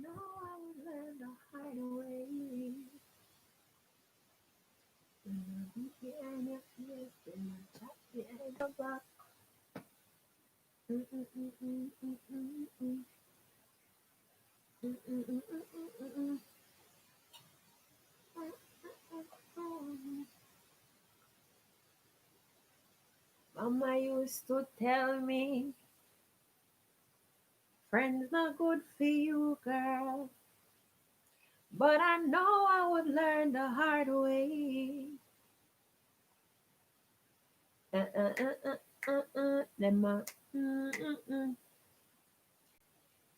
know I would learn the hard way. Beat behind your face, then I chat behind your back. Mm, mm, mm, mm, mm, mm, mm. Mm, mm, mm, mm, mm, mm, mm. Mama used to tell me, friends not good for you, girl. But I know I would learn the hard way. Them mm, mm, mm.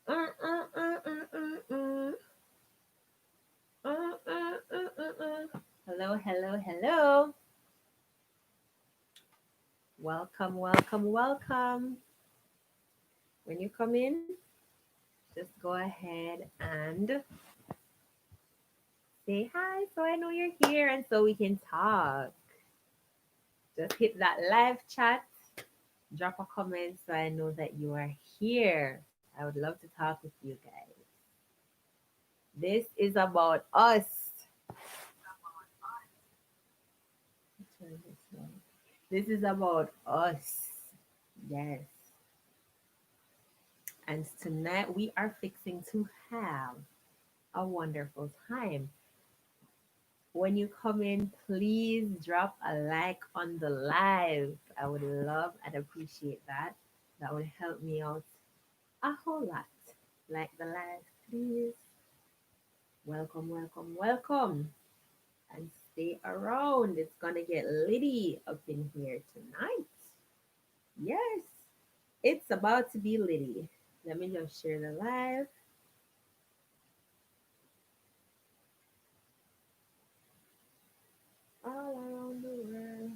Uh, uh, uh, uh, uh, uh. Hello, hello, hello. Welcome, welcome, welcome. When you come in, just go ahead and say hi so I know you're here and so we can talk. Just hit that live chat, drop a comment so I know that you are here. I would love to talk with you guys. This is about us. Turn this way. This is about us. Yes. And tonight we are fixing to have a wonderful time. When you come in, please drop a like on the live. I would love and appreciate that. That would help me out a whole lot. Like the live, please. Welcome, welcome, welcome. And stay around. It's gonna get litty up in here tonight. Yes, it's about to be litty. Let me just share the live. All around the world.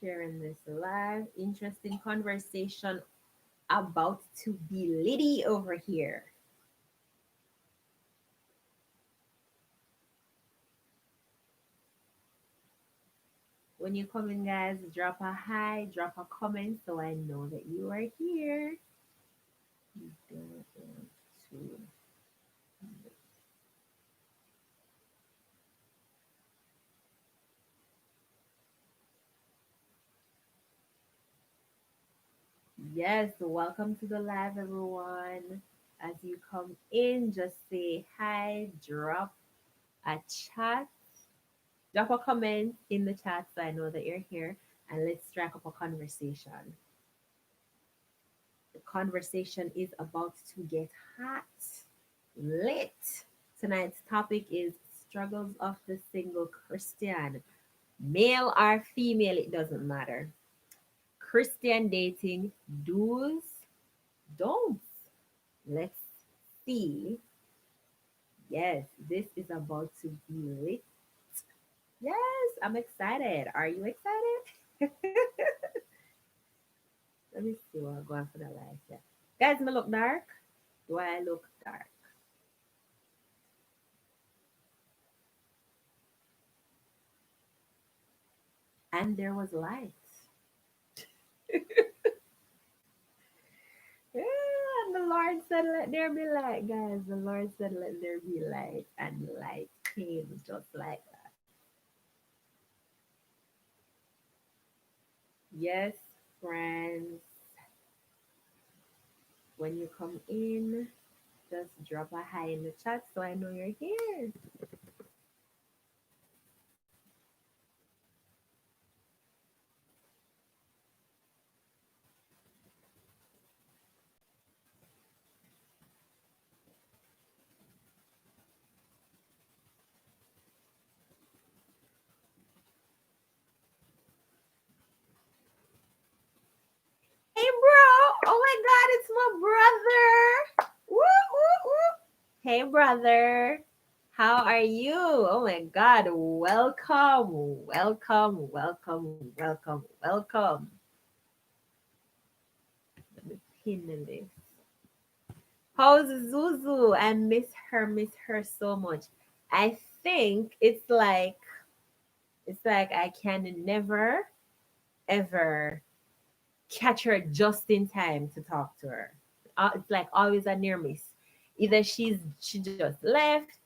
Sharing this live. Interesting conversation about to be litty over here. When you come in, guys, drop a hi, drop a comment so I know that you are here. You don't want to. Yes, welcome to the live, everyone. As you come in, just say hi, drop a chat, drop a comment in the chat so I know that you're here, and let's strike up a conversation. The conversation is about to get hot, lit. Tonight's topic is struggles of the single Christian. Male or female, it doesn't matter. Christian dating do's, don'ts. Let's see. Yes, this is about to be lit. Yes, I'm excited. Are you excited? Let me see what I'm going for the live. Yeah. Guys, me look dark? Do I look dark? And there was light. Yeah, and the Lord said, let there be light, guys. The Lord said, let there be light. And light came just like that. Yes, friends. When you come in, just drop a hi in the chat so I know you're here. Hey, bro. Oh my God, it's my brother. Woo, woo, woo. Hey, brother. How are you? Oh my God. Welcome. Welcome. Welcome. Welcome. Welcome. Let me pin this. How's Zuzu? I miss her so much. I think it's like I can never ever catch her just in time to talk to her. It's like always a near miss. Either she just left,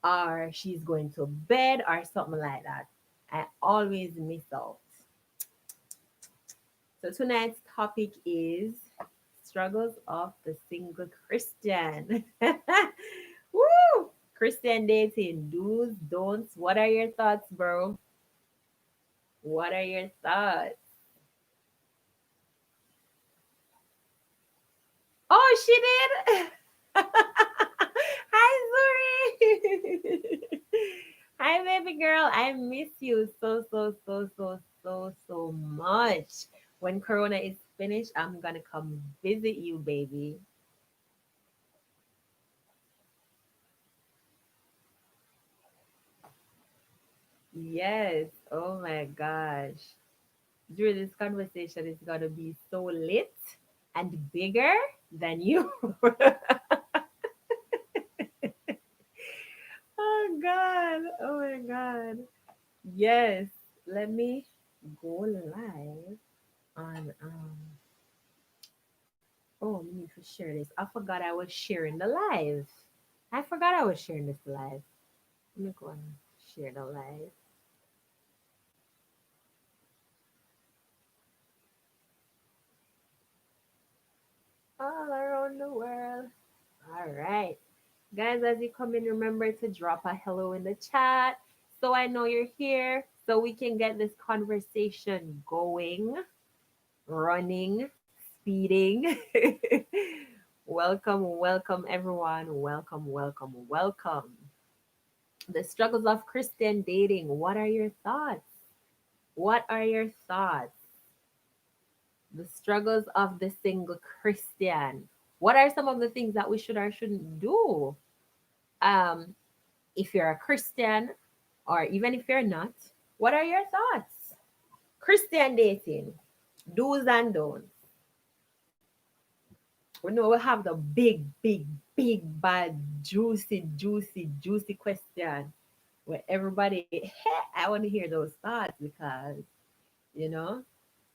or she's going to bed, or something like that. I always miss out. So tonight's topic is struggles of the single Christian. Woo! Christian dating, do's, don'ts. What are your thoughts, bro? What are your thoughts? Oh, she did. Hi, Zuri. Hi, baby girl. I miss you so much. When Corona is finished, I'm gonna come visit you, baby. Yes. Oh my gosh. During this conversation is gonna be so lit and bigger than you. Oh God. Oh my God. Yes. Let me go live on oh, I need to share this. I forgot I was sharing the live. I forgot I was sharing this live. Let me go and share the live all around the world. All right. Guys, as you come in, remember to drop a hello in the chat so I know you're here so we can get this conversation going, running, speeding. Welcome, welcome, everyone. Welcome, welcome, welcome. The struggles of Christian dating. What are your thoughts? What are your thoughts? The struggles of the single Christian. What are some of the things that we should or shouldn't do? Um, if you're a Christian, or even if you're not, what are your thoughts? Christian dating, do's and don'ts. We know we have the big, bad, juicy question where everybody, I want to hear those thoughts because, you know,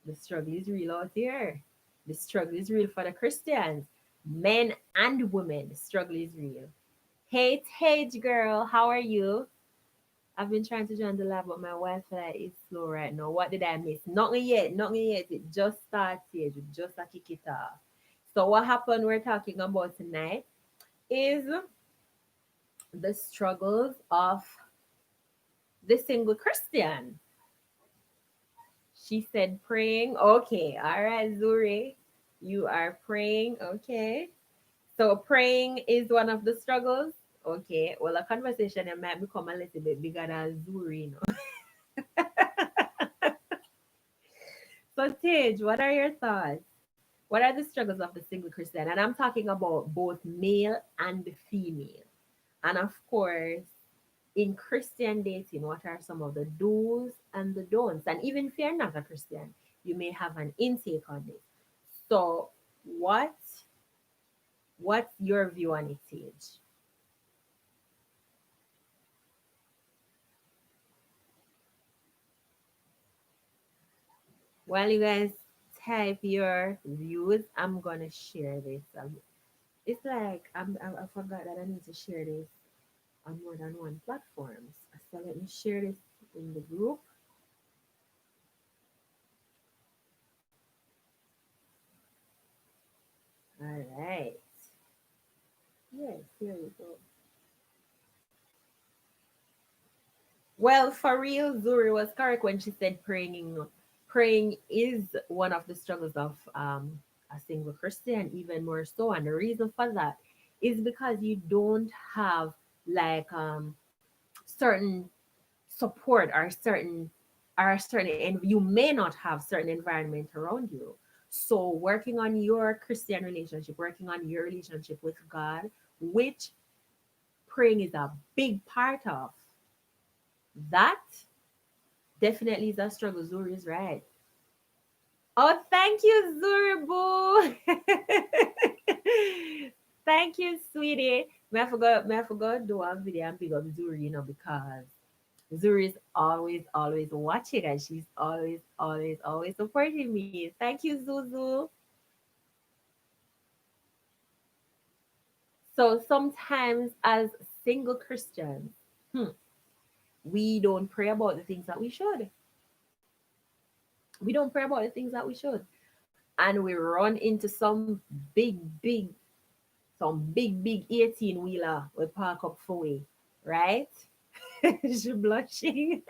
the struggle is real out here. The struggle is real for the Christians, men and women. The struggle is real. Hey, Tage girl, how are you? I've been trying to join the lab, but my Wi-Fi is slow right now. What did I miss? Nothing yet, nothing yet. It just started. We just a kick it off. So what happened? We're talking about tonight is the struggles of the single Christian. She said praying. Okay, all right, Zuri, you are praying. Okay, so praying is one of the struggles. Okay, well, a conversation it might become a little bit bigger than Zuri, So, Tej, what are your thoughts? What are the struggles of the single Christian? And I'm talking about both male and female. And of course, in Christian dating, what are some of the do's and the don'ts? And even if you're not a Christian, you may have an intake on this. So, what what's your view on it, Tej? While you guys type your views, I'm gonna share this. It's like I forgot that I need to share this on more than one platforms. So let me share this in the group. All right. Yes, here we go. Well, for real, Zuri was correct when she said praying is one of the struggles of a single Christian, even more so. And the reason for that is because you don't have like certain support and you may not have certain environment around you. So working on your Christian relationship, working on your relationship with God, which praying is a big part of, that definitely is a struggle. Zuri is right. Oh, thank you, Zuri Boo. Thank you, sweetie. May I forgot do one video and pick up Zuri, because Zuri is always, always watching and she's always, always, always supporting me. Thank you, Zuzu. So sometimes as single Christians, hmm, we don't pray about the things that we should. We don't pray about the things that we should. And we run into big, big, some big 18 wheeler we park up for we, right? She blushing.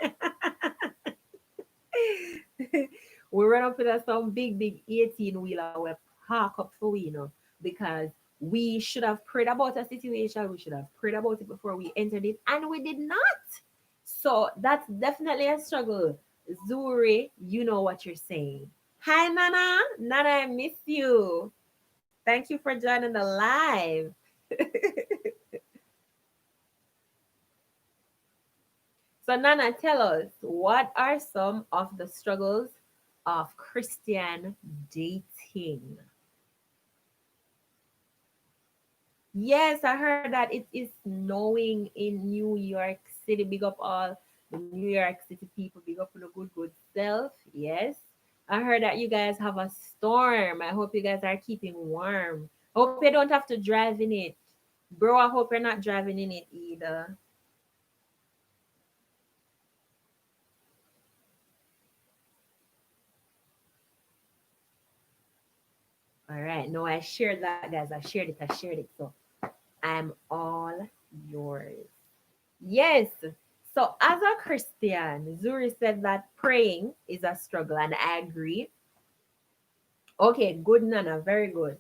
We run up with some big 18 wheeler we park up for we, because we should have prayed about a situation. We should have prayed about it before we entered it, and we did not. So that's definitely a struggle. Zuri, you know what you're saying. Hi, Nana. Nana, I miss you. Thank you for joining the live. So, Nana, tell us, what are some of the struggles of Christian dating? Yes, I heard that it is snowing in New York City. Big up all the New York City people. Big up on the good self. Yes. I heard that you guys have a storm. I hope you guys are keeping warm. Hope you don't have to drive in it. Bro, I hope you're not driving in it either. All right. No, I shared that, guys. I shared it. I shared it. So I'm all yours. Yes. So, as a Christian, Zuri said that praying is a struggle, and I agree. Okay, good, Nana. Very good.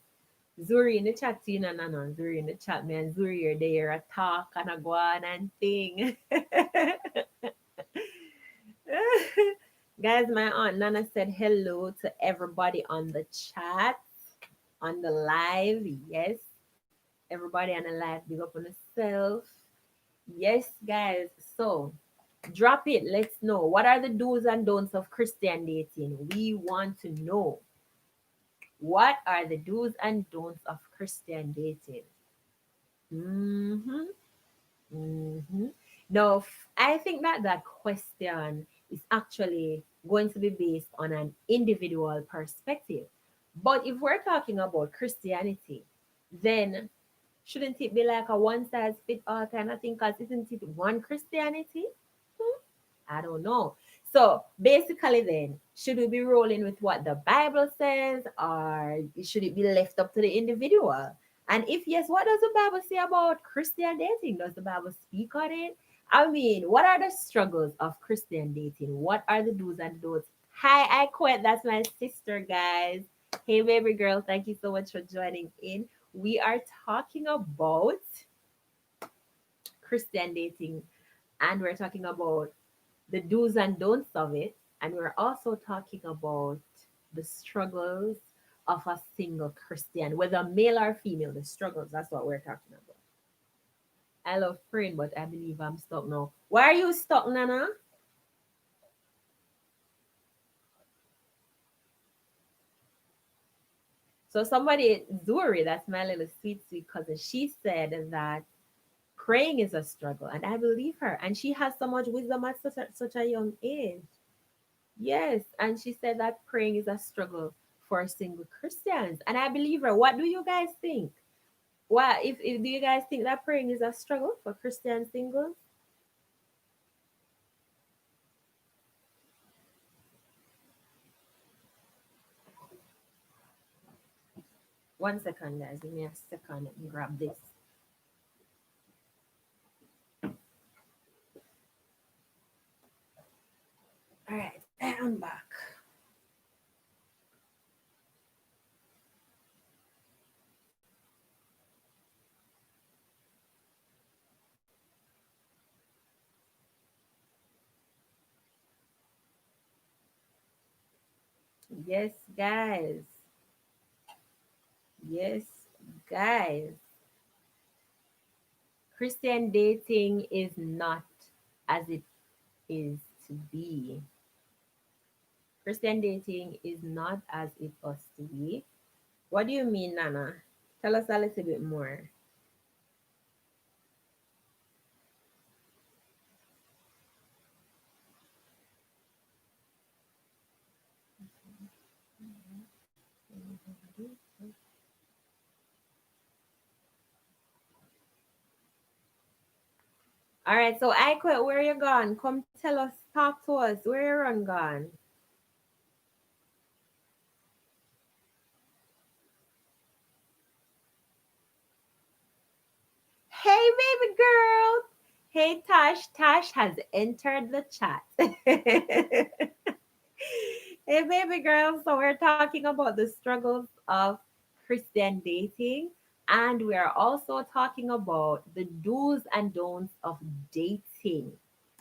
Zuri in the chat, see, Nana. Zuri in the chat, man. Zuri, you're there, a talk and a go on and thing. Guys, my aunt Nana said hello to everybody on the chat, on the live. Yes, everybody on the live, big up on yourself. Yes, guys. So, drop it. Let's know. What are the do's and don'ts of Christian dating? We want to know. What are the do's and don'ts of Christian dating? Mm-hmm. Mm-hmm. Now, I think that that question is actually going to be based on an individual perspective. But if we're talking about Christianity, then shouldn't it be like a one size fit all kind of thing? Because isn't it one Christianity? Hmm, I don't know. So basically, then, should we be rolling with what the Bible says, or should it be left up to the individual? And if yes, what does the Bible say about Christian dating? Does the Bible speak on it? I mean, what are the struggles of Christian dating? What are the do's and don'ts? Hi, I quit. That's my sister, guys. Hey, baby girl. Thank you so much for joining in. We are talking about Christian dating, and we're talking about the do's and don'ts of it. And we're also talking about the struggles of a single Christian, whether male or female, the struggles. That's what we're talking about. I love praying, but I believe I'm stuck now. Why are you stuck, Nana? So somebody, Zuri, that's my little sweet cousin, she said that praying is a struggle, and I believe her. And she has so much wisdom at such a young age. Yes, and she said that praying is a struggle for single Christians, and I believe her. What do you guys think? What if do you guys think that praying is a struggle for Christian singles? One second, guys. Give me a second. Let me grab this. All right, I'm back. Yes, guys. Yes, guys. Christian dating is not as it is to be. Christian dating is not as it ought to be. What do you mean, Nana? Tell us a little bit more. All right, so I quit. Where you gone? Come tell us, talk to us. Where you run gone? Hey, baby girl. Hey, Tash. Tash has entered the chat. Hey, baby girl. So, we're talking about the struggles of Christian dating, and we are also talking about the do's and don'ts of dating,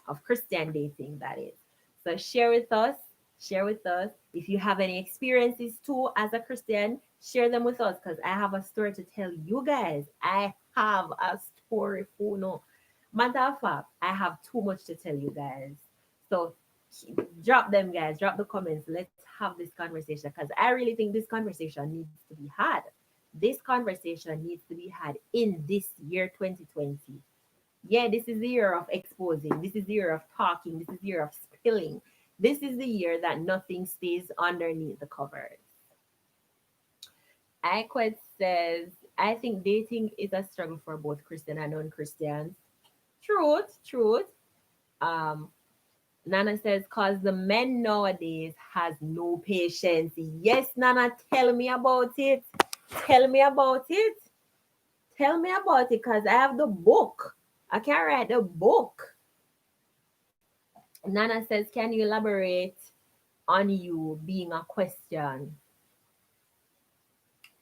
of Christian dating, that is. So, share with us. Share with us. If you have any experiences too as a Christian, share them with us because I have a story to tell you guys. I have a story for no. Matter of fact, I have too much to tell you guys. So drop them, guys. Drop the comments. Let's have this conversation because I really think this conversation needs to be had. This conversation needs to be had in this year 2020. Yeah, this is the year of exposing. This is the year of talking. This is the year of spilling. This is the year that nothing stays underneath the covers. Iquet says, I think dating is a struggle for both Christian and non-Christians. Truth, truth. Um, Nana says, cause the men nowadays has no patience. Yes, Nana, tell me about it. Tell me about it. Tell me about it, cause I have the book. I can write the book. Nana says, can you elaborate on you being a question?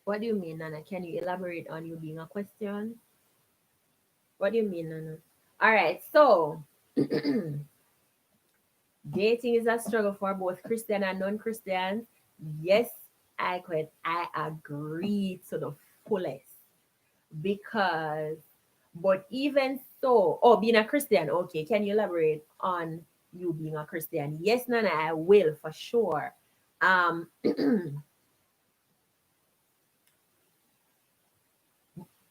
What do you mean, Nana? Can you elaborate on you being a question? What do you mean, Nana? All right, so dating is a struggle for both Christian and non-Christians. Yes, I could. I agree to the fullest because, but even so, oh, being a Christian, okay. Can you elaborate on you being a Christian? Yes, Nana, I will for sure. Um,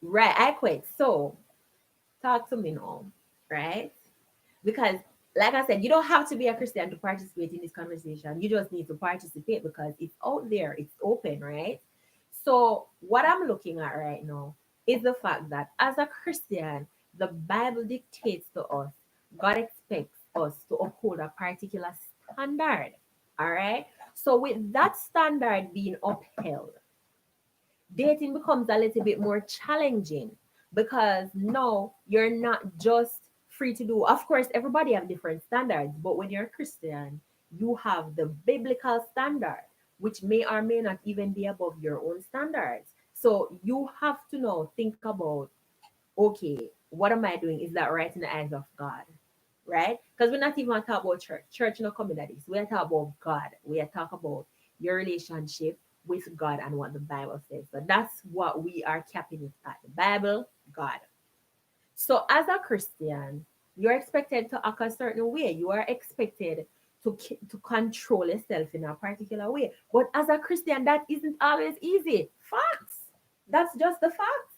right, I quit. So talk to me now, right? Because like I said, you don't have to be a Christian to participate in this conversation. You just need to participate because it's out there, it's open, right? So what I'm looking at right now is the fact that as a Christian, the Bible dictates to us, God expects us to uphold a particular standard. All right. So with that standard being upheld, dating becomes a little bit more challenging because no, you're not just free to do. Of course, everybody have different standards, but when you're a Christian, you have the biblical standard, which may or may not even be above your own standards. So you have to now think about, okay, what am I doing? Is that right in the eyes of God? Right? Because we're not even talking about church. Church not coming at this. We are talking about God. We are talking about your relationship with God and what the Bible says. So that's what we are capping it at. The Bible, God. So as a Christian, you're expected to act a certain way. You are expected to control yourself in a particular way. But as a Christian, that isn't always easy. Facts. That's just the facts.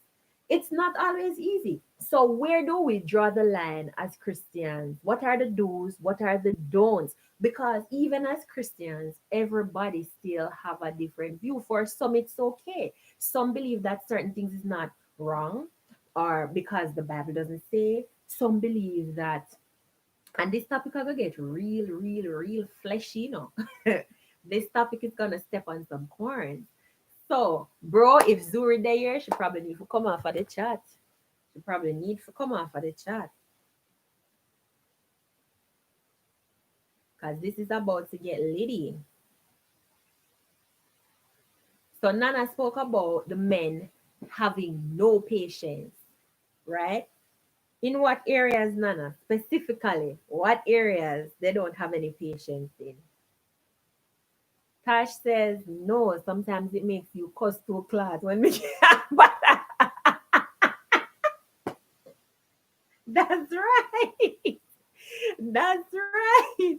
It's not always easy. So where do we draw the line as Christians? What are the do's? What are the don'ts? Because even as Christians, everybody still have a different view. For some, it's okay. Some believe that certain things is not wrong, or because the Bible doesn't say. Some believe that, and this topic is gonna get real, real, real fleshy. This topic is gonna step on some corns. So, bro, if Zuri there, she probably need to come off of the chat. She probably need to come off of the chat. Because this is about to get litty. So Nana spoke about the men having no patience, right? In what areas, Nana? Specifically, what areas they don't have any patience in? Tash says no. Sometimes it makes you cuss to class when we but That's right. That's right.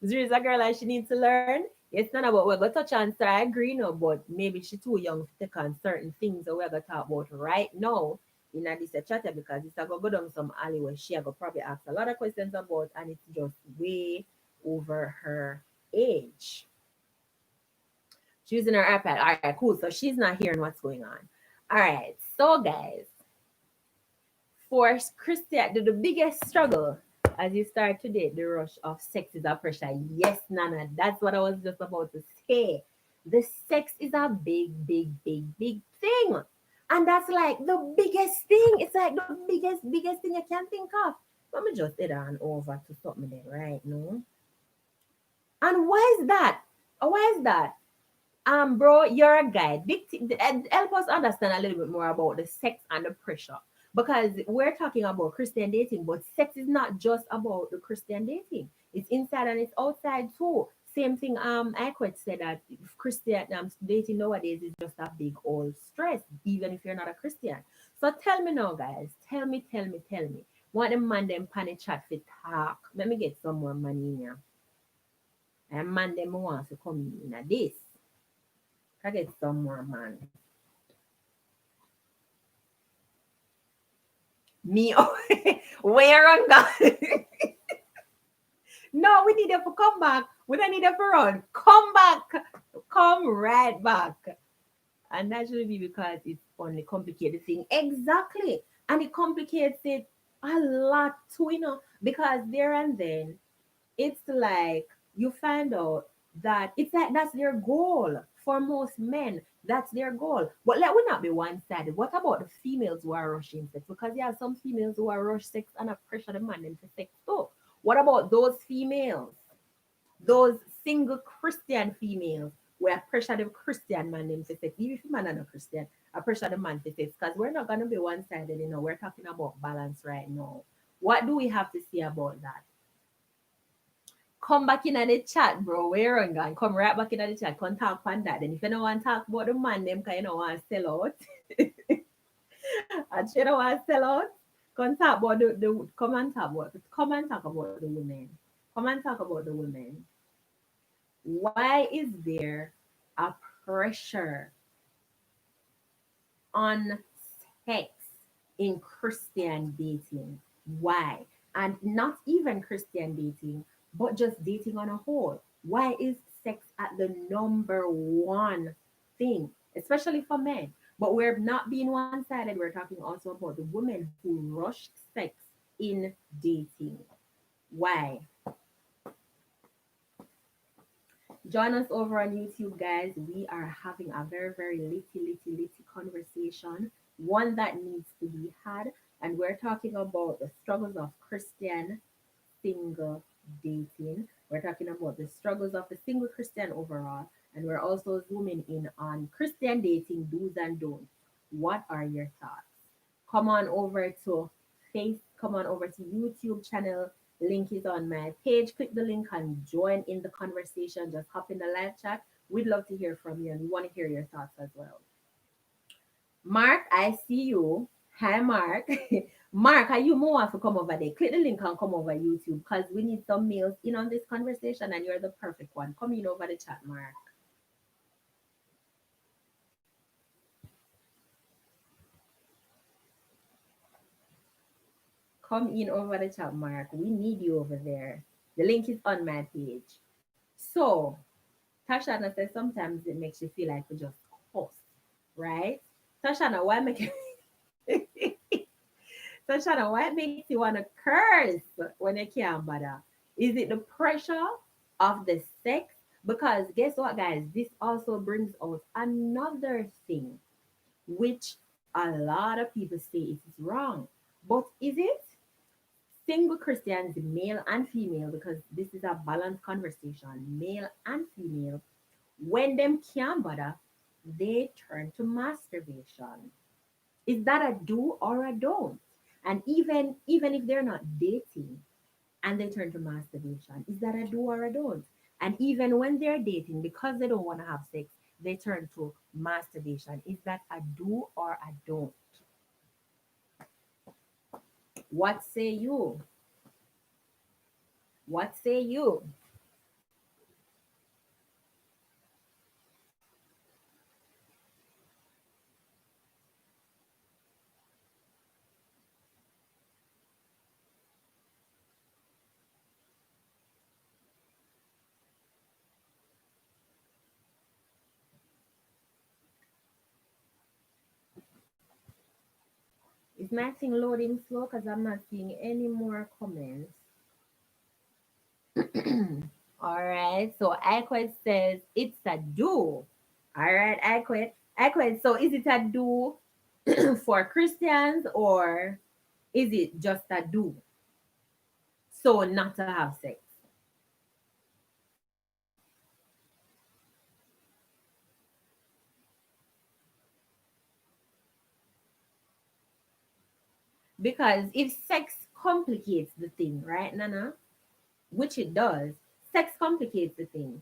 There is a girl that she needs to learn. It's not about we're gonna touch on, so I agree no, but maybe she too young to take on certain things that we're gonna talk about right now in a this chatter because it's a go down some alley where she a go probably ask a lot of questions about and it's just way over her age. She's using her iPad. All right, cool. So she's not hearing what's going on. All right, so guys, for Christian, the biggest struggle as you start today, the rush of sex is a pressure. Yes, Nana, that's what I was just about to say. The sex is a big, big, big, big thing. And that's like the biggest thing. It's like the biggest thing I can think of. Let me just head on over to something there right now. And why is that? Why is that? Bro, you're a guy. And help us understand a little bit more about the sex and the pressure. Because we're talking about Christian dating, but sex is not just about the Christian dating. It's inside and it's outside too. Same thing, I quite said that Christian dating nowadays is just a big old stress, even if you're not a Christian. So tell me now, guys. Tell me. What the man them panic chat fit talk. Let me get some more money in here. And man them wants to come in at this. I get some more man. Me, where on God? No, we need them to come back. We don't need them to run. Come back. Come right back. And that should be because it's only complicated thing. Exactly. And it complicates it a lot too, because there and then it's like you find out that it's like that's their goal for most men. That's their goal. But let we not be one sided. What about the females who are rushing sex? Because there are some females who are rush sex and have pressure the man into sex too. What about those females? Those single Christian females where pressure the Christian man them for sex. Even if the man are not Christian, I pressure the man for sex. Because we're not gonna be one sided, We're talking about balance right now. What do we have to say about that? Come back in the chat, bro. Where on gone? Come right back in the chat. Come talk on that. Then if you don't want to talk about the man, them kind of want to sell out. And you don't want to sell out. Come talk about come and talk about the women. Come and talk about the women. Why is there a pressure on sex in Christian dating? Why? And not even Christian dating, but just dating on a whole. Why is sex at the number one thing, especially for men? But we're not being one sided. We're talking also about the women who rush sex in dating. Why? Join us over on YouTube, guys. We are having a very, very litty conversation, one that needs to be had. And we're talking about the struggles of Christian single dating. We're talking about the struggles of the single Christian overall. And we're also zooming in on Christian dating do's and don'ts. What are your thoughts? Come on over to come on over to YouTube channel. Link is on my page. Click the link and join in the conversation. Just hop in the live chat. We'd love to hear from you and we want to hear your thoughts as well. Mark, I see you. Hi, Mark. Mark, are you more to come over there? Click the link and come over YouTube because we need some males in on this conversation and you're the perfect one. Come in over the chat, Mark. Come in over the chat, Mark. We need you over there. The link is on my page. So, Tashana says sometimes it makes you feel like we just cuss, right? Tashana, why make Tashana, why it makes you want to curse when you can't bother? Is it the pressure of the sex? Because guess what, guys? This also brings out another thing, which a lot of people say it is wrong. But is it? Single Christians, male and female, because this is a balanced conversation, male and female, when them can't bother, they turn to masturbation. Is that a do or a don't? And even if they're not dating and they turn to masturbation, is that a do or a don't? And even when they're dating, because they don't want to have sex, they turn to masturbation. Is that a do or a don't? What say you? What say you? Is my thing loading slow? Because I'm not seeing any more comments. All right. So Iquet says it's a do. All right, Iquet. Iquet. So is it a do for Christians or is it just a do? So not to have sex. Because if sex complicates the thing, right, Nana? Which it does, sex complicates the thing.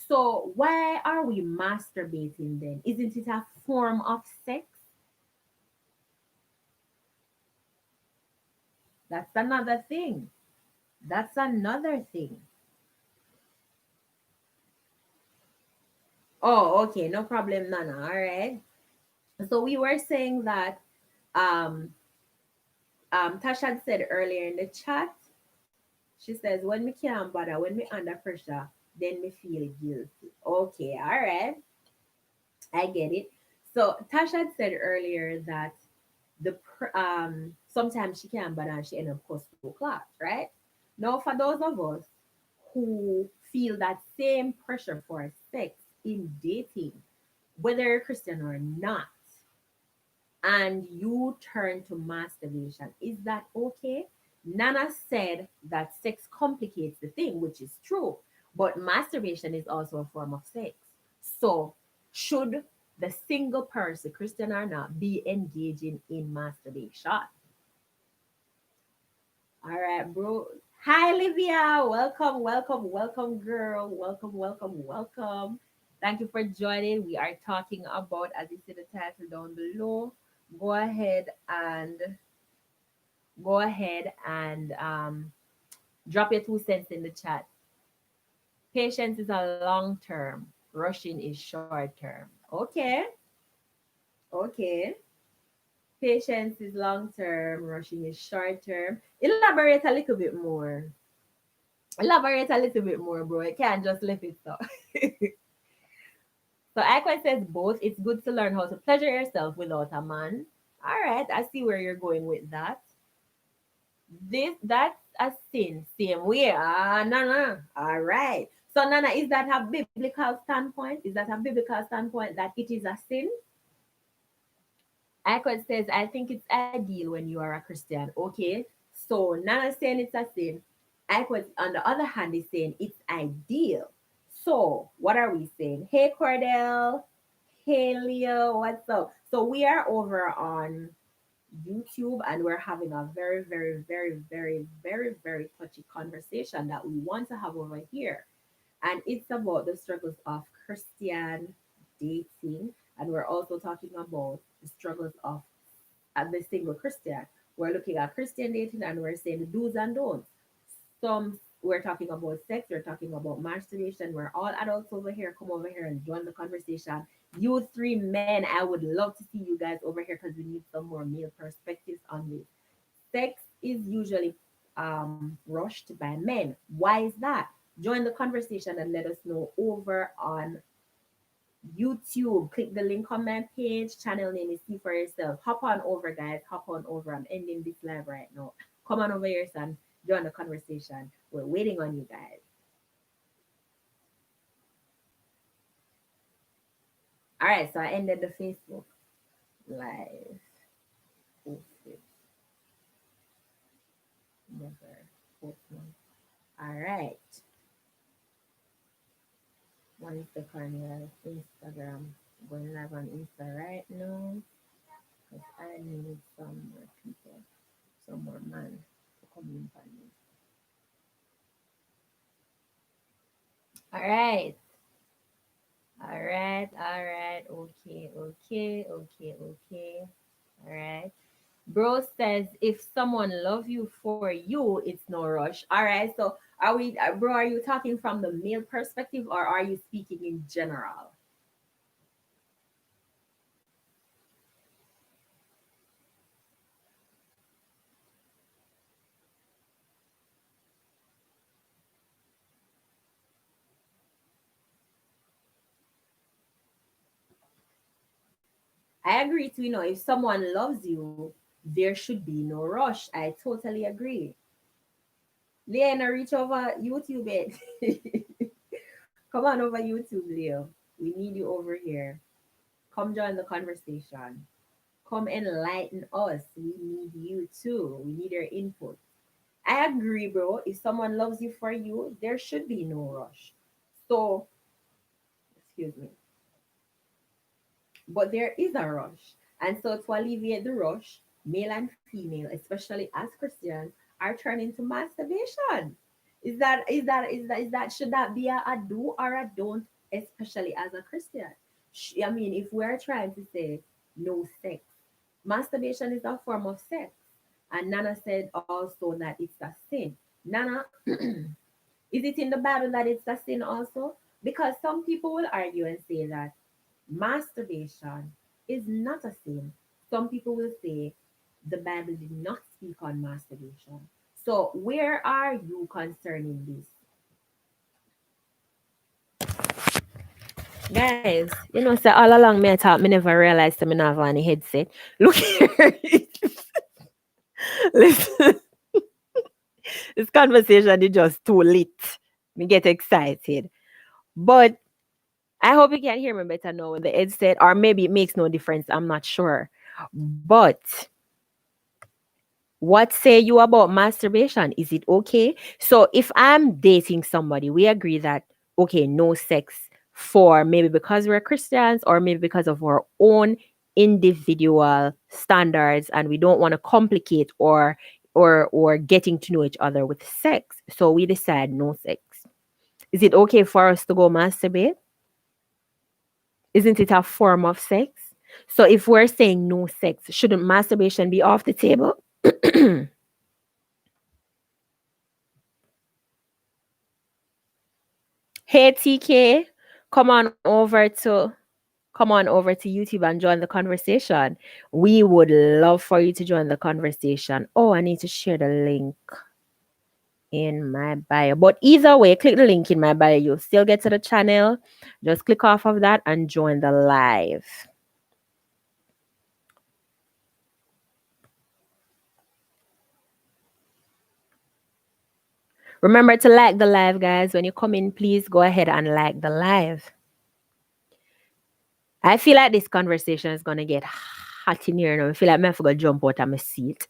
So why are we masturbating then? Isn't it a form of sex? That's another thing. That's another thing. Oh, okay, no problem, Nana. All right. So we were saying that um Tasha had said earlier in the chat, she says, when me can't bother, when me under pressure, then me feel guilty. Okay, all right. I get it. So Tasha had said earlier that sometimes she can't bother and she end up cause to class, right? Now for those of us who feel that same pressure for sex in dating, whether you're Christian or not, and you turn to masturbation. Is that okay? Nana said that sex complicates the thing, which is true, but masturbation is also a form of sex. So, should the single person, Christian or not, be engaging in masturbation? All right, bro. Hi, Livia. Welcome, welcome, welcome, girl. Welcome, welcome, welcome. Thank you for joining. We are talking about, as you see the title down below, go ahead and go ahead and drop your 2 cents in the chat. Patience is a long term, rushing is short term. Okay, okay. Patience is long term, rushing is short term. Elaborate a little bit more. Elaborate a little bit more, bro. You can't just leave it so. So Aqua says both. It's good to learn how to pleasure yourself without a man. All right, I see where you're going with that. That's a sin. Same way. Ah, Nana. All right. So Nana, is that a biblical standpoint? Is that a biblical standpoint that it is a sin? Icon says, I think it's ideal when you are a Christian. Okay. So Nana saying it's a sin. Icon, on the other hand, is saying it's ideal. So what are we saying? Hey Cordell. Hey Leo, what's up? So we are over on YouTube and we're having a very, very, very, very, very, very touchy conversation that we want to have over here. And it's about the struggles of Christian dating. And we're also talking about the struggles of the single Christian. We're looking at Christian dating and we're saying the do's and don'ts. Some we're talking about sex, we're talking about masturbation. We're all adults over here. Come over here and join the conversation. You three men, I would love to see you guys over here because we need some more male perspectives on this. Sex is usually rushed by men. Why is that? Join the conversation and let us know over on YouTube. Click the link on my page. Channel name is See For Yourself. Hop on over, guys. Hop on over. I'm ending this live right now. Come on over here, son. Join the conversation. We're waiting on you guys. All right, so I ended the Facebook live. Post it. Never post one. All right. One is the Carnival Instagram. Going live on Insta right now because I need some more people, some more man to come in for me. All right. All right. All right. Okay. Okay. Okay. Okay. All right. Bro says if someone love you for you, it's no rush. All right. So are we, bro? Are you talking from the male perspective, or are you speaking in general? I agree to, if someone loves you, there should be no rush. I totally agree. Leah, reach over YouTube it. Come on over YouTube, Leo. We need you over here. Come join the conversation. Come enlighten us. We need you too. We need your input. I agree, bro. If someone loves you for you, there should be no rush. So, excuse me. But there is a rush. And so to alleviate the rush, male and female, especially as Christians, are turning to masturbation. Is that should that be a do or a don't, especially as a Christian? I mean, if we're trying to say no sex, masturbation is a form of sex. And Nana said also that it's a sin. Nana, is it in the Bible that it's a sin also? Because some people will argue and say that masturbation is not a sin. Some people will say the Bible did not speak on masturbation. So, where are you concerning this? Guys, so all along me I thought me never realized that me not have any headset. Look here. Listen, this conversation is just too lit. Me get excited. But I hope you can hear me better now with the headset, or maybe it makes no difference. I'm not sure. But what say you about masturbation? Is it okay? So if I'm dating somebody, we agree that okay, no sex for maybe because we're Christians or maybe because of our own individual standards and we don't want to complicate or getting to know each other with sex. So we decide no sex. Is it okay for us to go masturbate? Isn't it a form of sex? So if we're saying no sex, shouldn't masturbation be off the table? Hey TK, come on over to come on over to YouTube and join the conversation. We would love for you to join the conversation. Oh, I need to share the link in my bio. But either way, click the link in my bio. You'll still get to the channel. Just click off of that and join the live. Remember to like the live, guys. When you come in, please go ahead and like the live. I feel like this conversation is gonna get hot in here now. I feel like I forgot to jump out of my seat.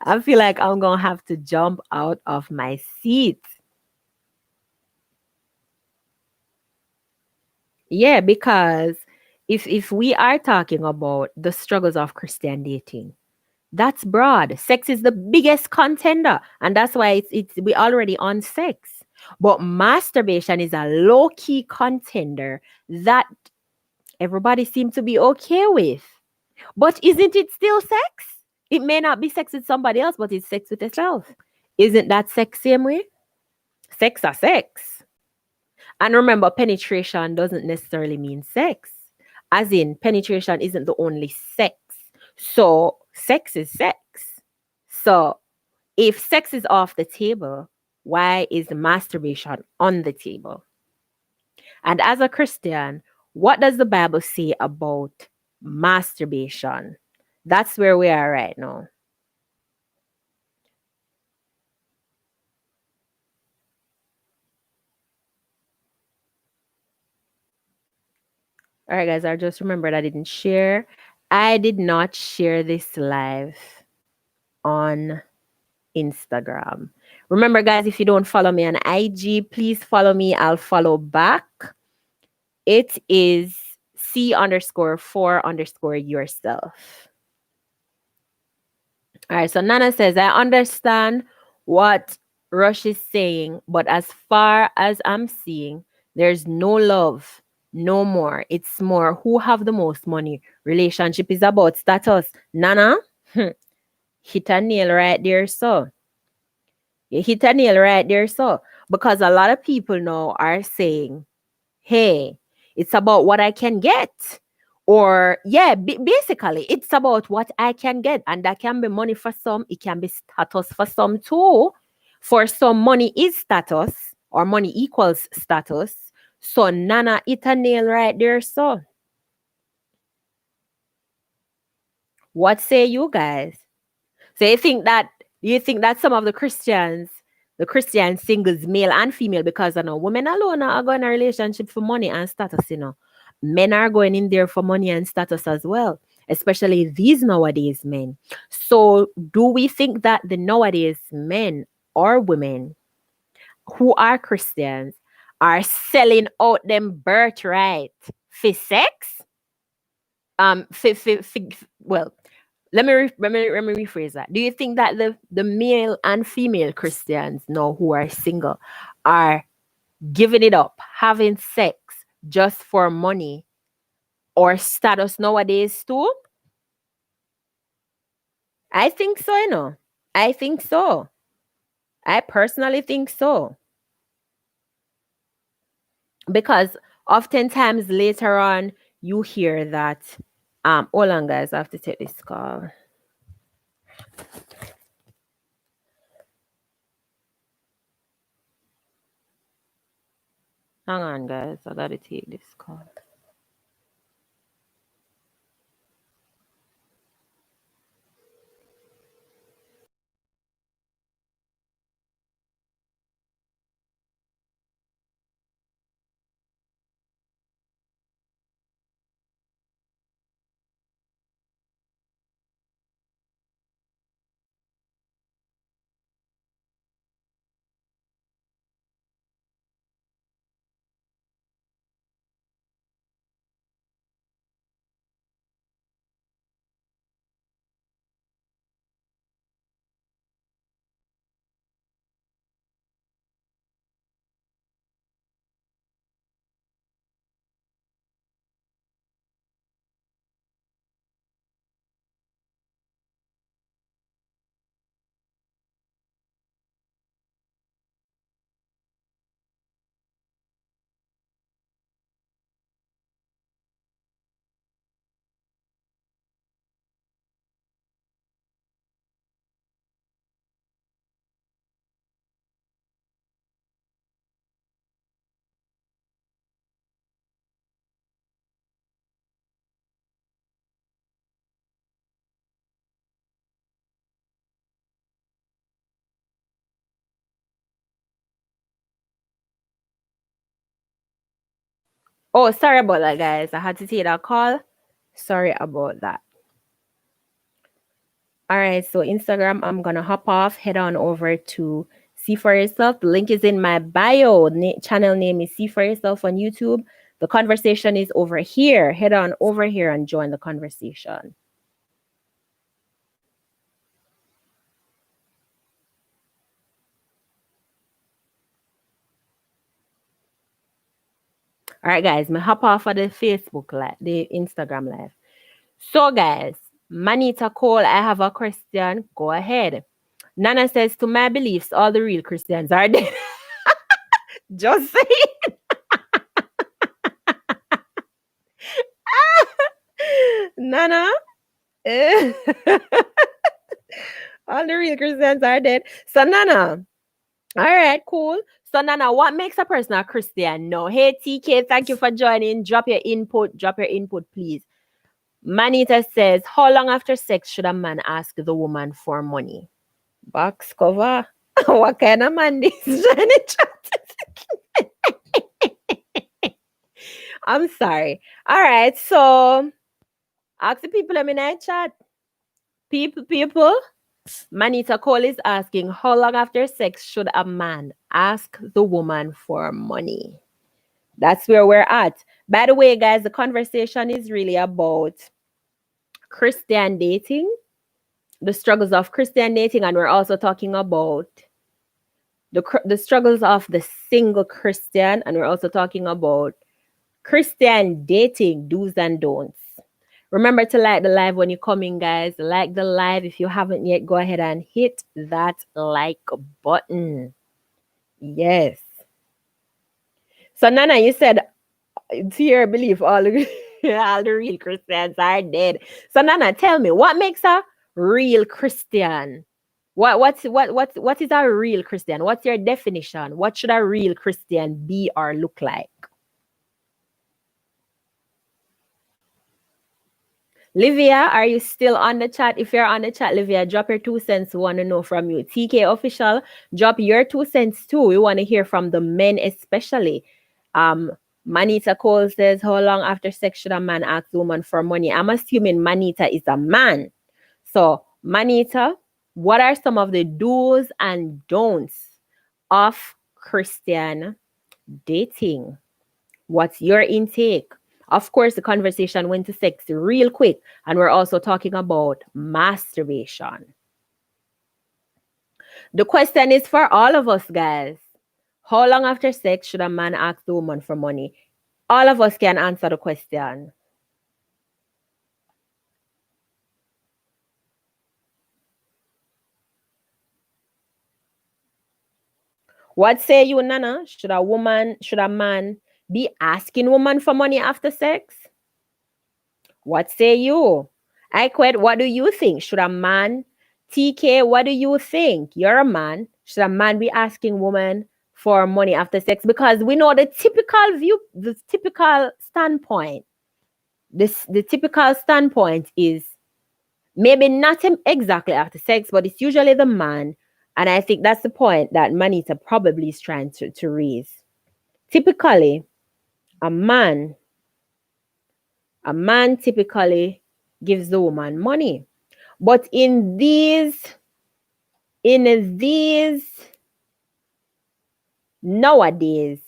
I feel like I'm gonna have to jump out of my seat. Yeah, because if we are talking about the struggles of Christian dating, that's broad. Sex is the biggest contender, and that's why it's we already on sex. But masturbation is a low key contender that everybody seems to be okay with. But isn't it still sex? It may not be sex with somebody else, but it's sex with itself. Isn't that sex same way? Sex are sex. And remember, penetration doesn't necessarily mean sex. As in, penetration isn't the only sex. So, sex is sex. So, if sex is off the table, why is masturbation on the table? And as a Christian, what does the Bible say about masturbation? That's where we are right now. All right, guys, I just remembered I didn't share. I did not share this live on Instagram. Remember, guys, if you don't follow me on IG, please follow me. I'll follow back. It is C_4_yourself. All right, so Nana says, I understand what Rush is saying, but as far as I'm seeing, there's no love. No more. It's more who have the most money. Relationship is about status. Nana, hit a nail right there, so. You hit a nail right there, so. Because a lot of people now are saying, hey, it's about what I can get. Or, yeah, basically, it's about what I can get. And that can be money for some, it can be status for some too. For some, money is status, or money equals status. So, Nana, hit a nail right there, so. What say you guys? So you think that some of the Christian singles, male and female, because I know women alone are going in a relationship for money and status, Men are going in there for money and status as well, especially these nowadays men. So do we think that the nowadays men or women who are Christians are selling out them birthright for sex? Well, let me rephrase that. Do you think that the male and female Christians now who are single are giving it up, having sex just for money or status nowadays too? I think so, I think so. I personally think so. Because oftentimes later on you hear that hold on guys, I have to take this call. Hang on guys, I gotta take this call. Oh, sorry about that, guys. I had to take that call. Sorry about that. All right, so Instagram, I'm gonna hop off, head on over to See for Yourself. The link is in my bio. Channel name is See for Yourself on YouTube. The conversation is over here. Head on over here and join the conversation. All right, guys, me hop off of the Facebook live, the Instagram live. So, guys, Manita Cole, I have a question. Go ahead. Nana says, to my beliefs, all the real Christians are dead. Just saying. Nana. All the real Christians are dead. So, Nana. All right, cool. So, Nana, what makes a person a Christian? No. Hey, TK, thank you for joining. Drop your input, please. Manita says, how long after sex should a man ask the woman for money? Box cover. What kind of man this Johnny chat? I'm sorry. All right, so ask the people in my chat. People. Manita Cole is asking, how long after sex should a man ask the woman for money? That's where we're at. By the way, guys, the conversation is really about Christian dating, the struggles of Christian dating, and we're also talking about the struggles of the single Christian, and we're also talking about Christian dating do's and don'ts. Remember to like the live when you come in, guys. Like the live. If you haven't yet, go ahead and hit that like button. Yes. So Nana, you said to your belief, all the all the real Christians are dead. So Nana, tell me, what makes a real Christian? What is a real Christian? What's your definition? What should a real Christian be or look like? Livia, are you still on the chat? If you're on the chat, Livia, drop your 2 cents. We want to know from you. TK official, drop your 2 cents too. We want to hear from the men especially. Um, Manita Cole says, how long after sex should a man ask a woman for money? I'm assuming Manita is a man. So, Manita, what are some of the do's and don'ts of Christian dating? What's your intake? Of course, the conversation went to sex real quick, and we're also talking about masturbation. The question is for all of us, guys. How long after sex should a man ask the woman for money? All of us can answer the question. What say you, Nana? Should a man be asking woman for money after sex? What say you? I quit. What do you think? Should a man, TK, what do you think? You're a man. Should a man be asking woman for money after sex? Because we know the typical view, the typical standpoint. The typical standpoint is maybe not exactly after sex, but it's usually the man. And I think that's the point that Manita probably is trying to raise. Typically, a man a man typically gives the woman money. But in these nowadays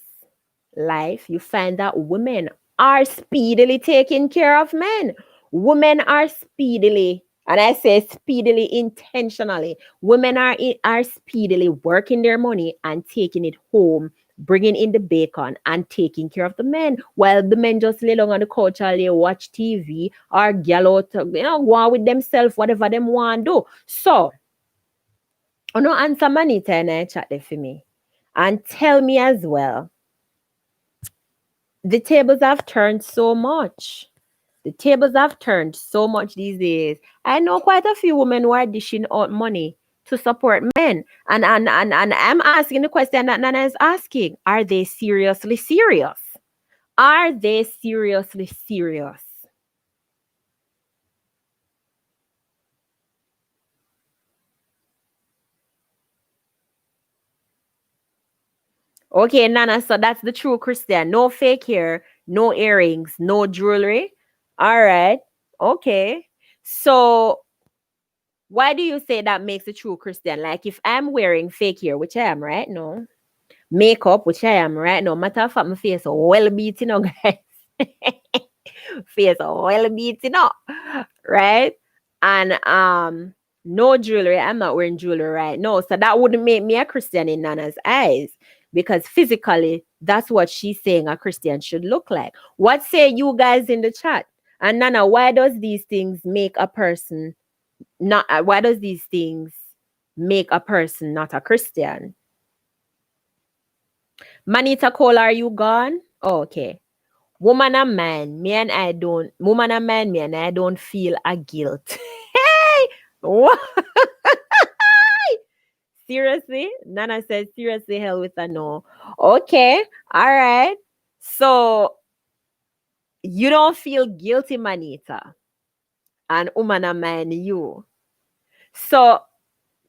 life, you find that women are speedily taking care of men. Women are speedily, and I say speedily intentionally, women are speedily working their money and taking it home, bringing in the bacon and taking care of the men, while the men just lay down on the couch all day, watch TV or gal out, go on with themselves, whatever them want to do. So, I know answer Manita and I chat there for me. And tell me as well, the tables have turned so much. The tables have turned so much these days. I know quite a few women who are dishing out money to support men. And I'm asking the question that Nana is asking. Are they seriously serious? Are they seriously serious? Okay, Nana, so that's the true Christian. No fake hair, no earrings, no jewelry. All right. Okay. So why do you say that makes a true Christian? Like if I'm wearing fake hair, which I am right now, makeup, which I am right now, matter of fact, my face well beaten up, guys. Face well beaten up, right? And no jewelry. I'm not wearing jewelry right now. So that wouldn't make me a Christian in Nana's eyes. Because physically, that's what she's saying a Christian should look like. What say you guys in the chat? And Nana, why does these things make a person not why does these things make a person not a Christian? Manita Cole, are you gone? Oh, okay. Woman and man, me and I don't feel a guilt. Hey! What? Seriously? Nana said, seriously, hell with a no. Okay, all right. So you don't feel guilty, Manita. And woman and man, you. So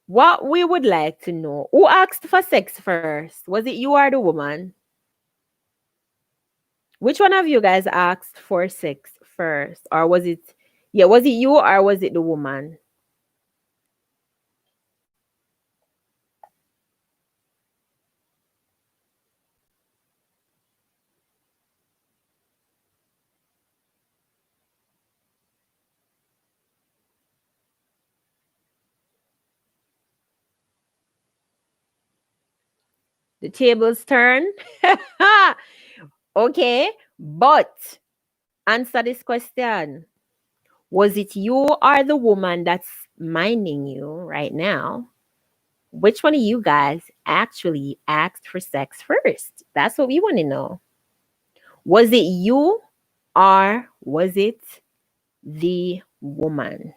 what we would like to know, who asked for sex first? Was it you or the woman? Which one of you guys asked for sex first? Or was it you or was it the woman? The tables turn. Okay. But answer this question. Was it you or the woman that's minding you right now? Which one of you guys actually asked for sex first? That's what we want to know. Was it you or was it the woman?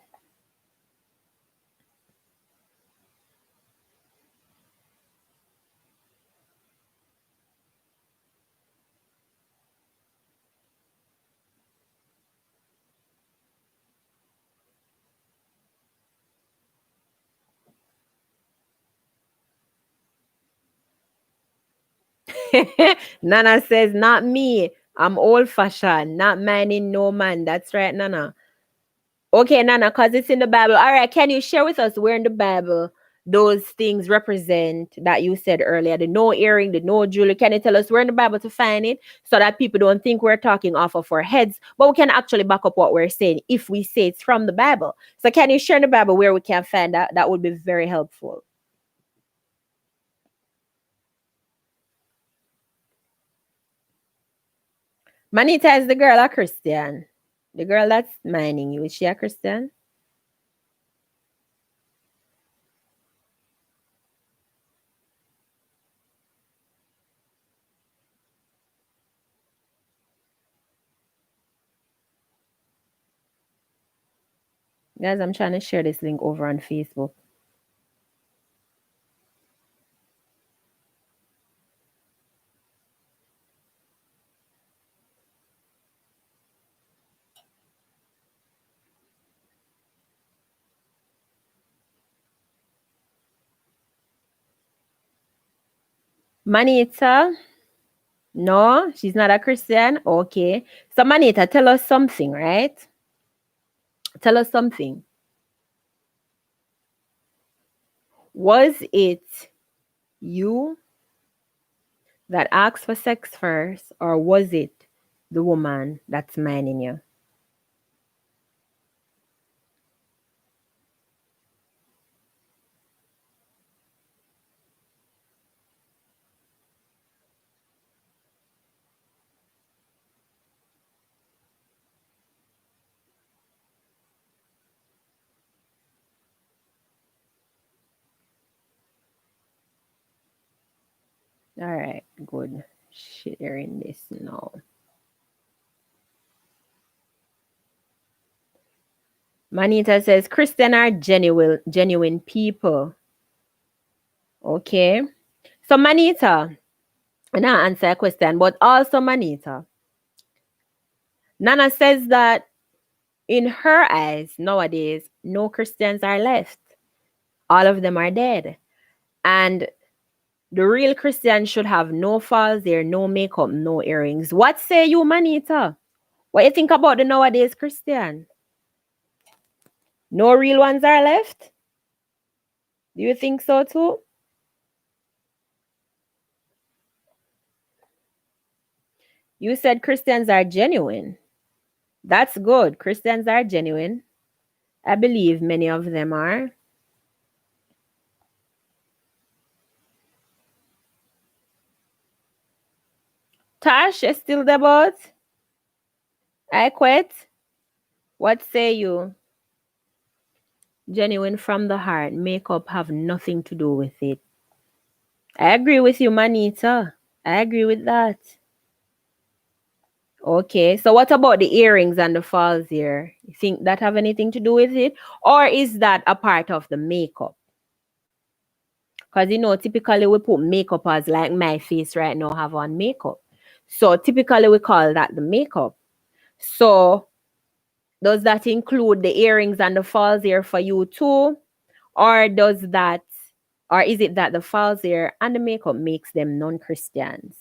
Nana says, not me. I'm old fashioned, not minding no man. That's right, Nana. Okay, Nana, because it's in the Bible. All right, can you share with us where in the Bible those things represent that you said earlier? The no earring, the no jewelry. Can you tell us where in the Bible to find it so that people don't think we're talking off of our heads, but we can actually back up what we're saying if we say it's from the Bible? So can you share in the Bible where we can find that? That would be very helpful. Manita is the girl a Christian. The girl that's minding you, is she a Christian? Guys, I'm trying to share this link over on Facebook. Manita, no, she's not a Christian. Okay. So, Manita, tell us something, right? Tell us something. Was it you that asked for sex first, or was it the woman that's minding you? All right, good. Sharing this now. Manita says Christian are genuine people. Okay. So, Manita, and I answer a question, but also Manita. Nana says that in her eyes nowadays, no Christians are left. All of them are dead. And the real Christian should have no falls there, no makeup, no earrings. What say you, Manita? What you think about the nowadays Christian? No real ones are left? Do you think so too? You said Christians are genuine. That's good. Christians are genuine. I believe many of them are. Tash is still the boat. I quit. What say you? Genuine from the heart. Makeup have nothing to do with it. I agree with you, Manita. I agree with that. Okay, so what about the earrings and the falls here? You think that have anything to do with it? Or is that a part of the makeup? Because typically we put makeup as like my face right now have on makeup. So typically we call that the makeup. So does that include the earrings and the falls here for you too? Or is it that the falls here and the makeup makes them non-Christians?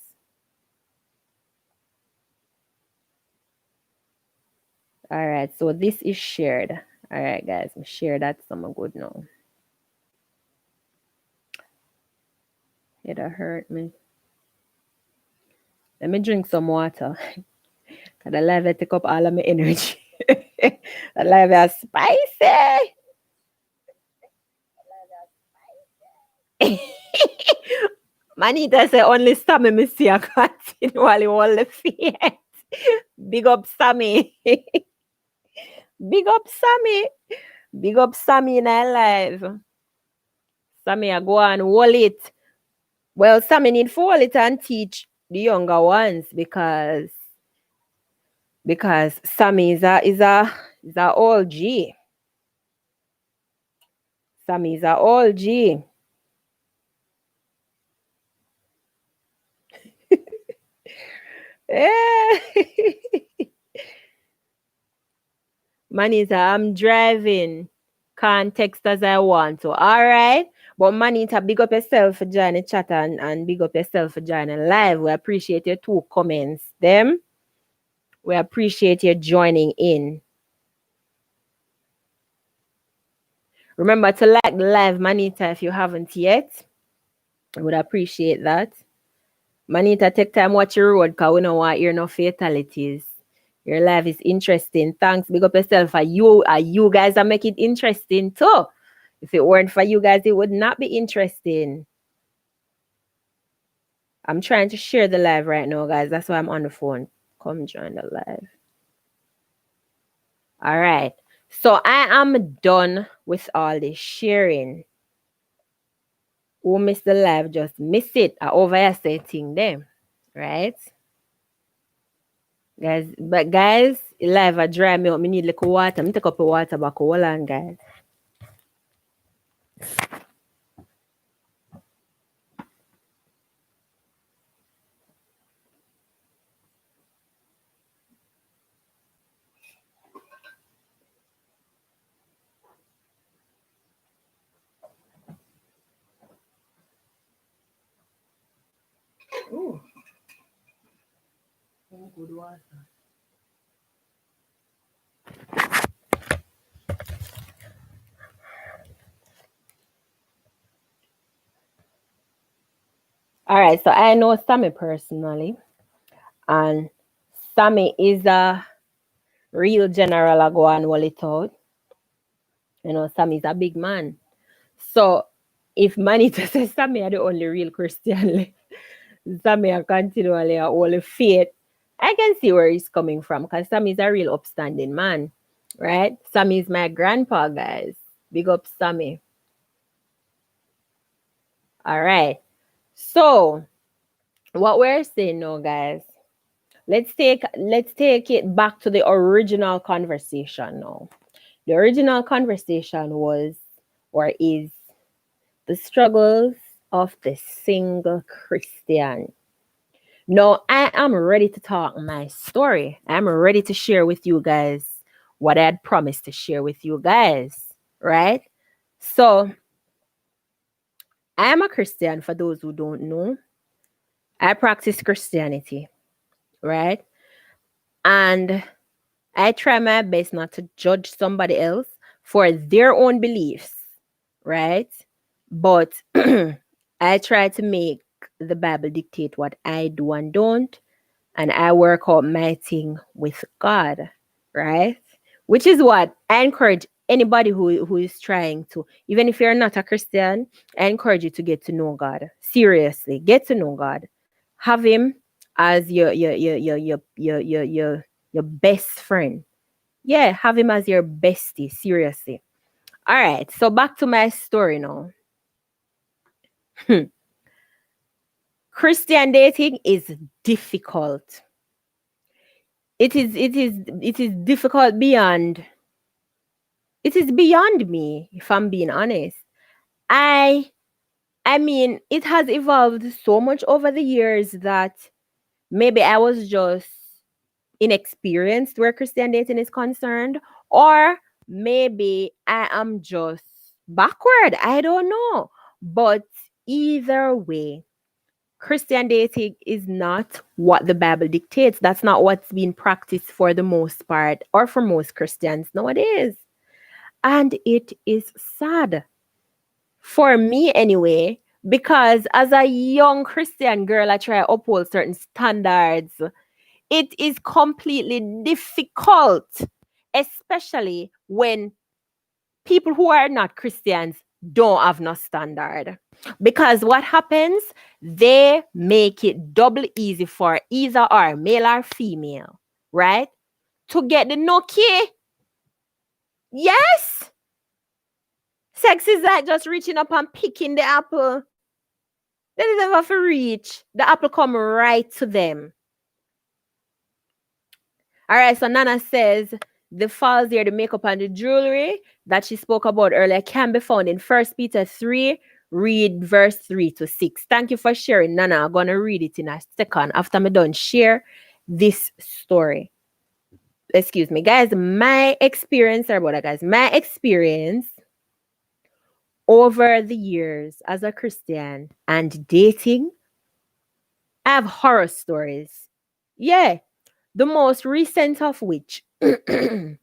All right, so this is shared. All right, guys, share that some good now. It'll hurt me. Let me drink some water. Cause the live take up all of my energy. The live is spicy. Manita say only stop me see I continue while you all the fear. Big up Sammy. Big up Sammy. Big up Sammy in our life. Sammy, I go and hold it. Well, Sammy need to hold it and teach the younger ones because Sammy is a old G. Sammy is a old G. Eh. Manita, I'm driving. Can't text as I want to. All right. But Manita, big up yourself for joining chat and big up yourself for joining live. We appreciate your two comments. Them. We appreciate you joining in. Remember to like the live, Manita, if you haven't yet. I would appreciate that. Manita, take time watch your road because we don't want to hear no fatalities. Your life is interesting. Thanks. Big up yourself. You guys are making it interesting too. If it weren't for you guys, it would not be interesting. I'm trying to share the live right now, guys. That's why I'm on the phone. Come join the live. All right. So I am done with all this sharing. Who missed the live, just miss it. I overestimating them. Right? Guys, live a dry me up. Me need little water. Me take up a water back. Hold on, guys. Oh, good water. All right, so I know Sammy personally, and Sammy is a real general. I go and roll it out. You know, Sammy is a big man. So if Manita says Sammy are the only real Christian, Sammy are continually a holy faith, I can see where he's coming from because Sammy is a real upstanding man, right? Sammy is my grandpa, guys. Big up Sammy. All right. So what we're saying now, guys, let's take it back to the original conversation now. The original conversation was or is the struggles of the single Christian. Now, I am ready to talk my story. I'm ready to share with you guys what I had promised to share with you guys, right? So, I am a Christian for those who don't know. I practice Christianity, right? And I try my best not to judge somebody else for their own beliefs, right? But I try to make the Bible dictate what I do and don't, and I work out my thing with God, right? Which is what I encourage anybody who is trying to, even if you're not a Christian, I encourage you to get to know God. Seriously, get to know God. Have him as your best friend. Yeah, have him as your bestie. Seriously. All right. So back to my story now. Christian dating is difficult. It is difficult beyond. It is beyond me, if I'm being honest. I I mean, it has evolved so much over the years that maybe I was just inexperienced where Christian dating is concerned, or maybe I am just backward. I don't know. But either way, Christian dating is not what the Bible dictates. That's not what's being practiced for the most part or for most Christians nowadays. And it is sad for me anyway, because as a young Christian girl, I try to uphold certain standards. It is completely difficult, especially when people who are not Christians don't have no standard. Because what happens? They make it double easy for either or, male or female, right? To get the nookie. Yes. Sex is like just reaching up and picking the apple. They don't have to reach. The apple come right to them. All right, so Nana says the falls there, the makeup and the jewelry that she spoke about earlier can be found in First Peter 3, read verse 3 to 6. Thank you for sharing, Nana. I'm going to read it in a second after I'm done share this story. Excuse me, guys. My experience, sorry about that, guys. My experience over the years as a Christian and dating, I have horror stories. Yeah, the most recent of which and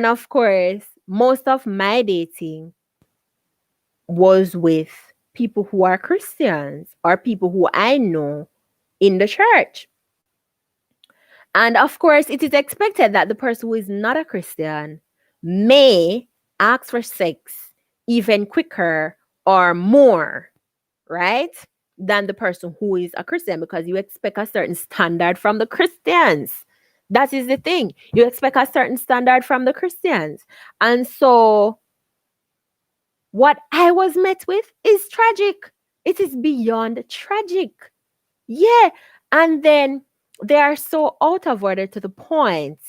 of course, most of my dating was with people who are Christians or people who I know in the church. And of course, it is expected that the person who is not a Christian may ask for sex even quicker or more, right? Than the person who is a Christian, because you expect a certain standard from the Christians. That is the thing. You expect a certain standard from the Christians. And so what I was met with is tragic. It is beyond tragic. Yeah. And then they are so out of order to the point.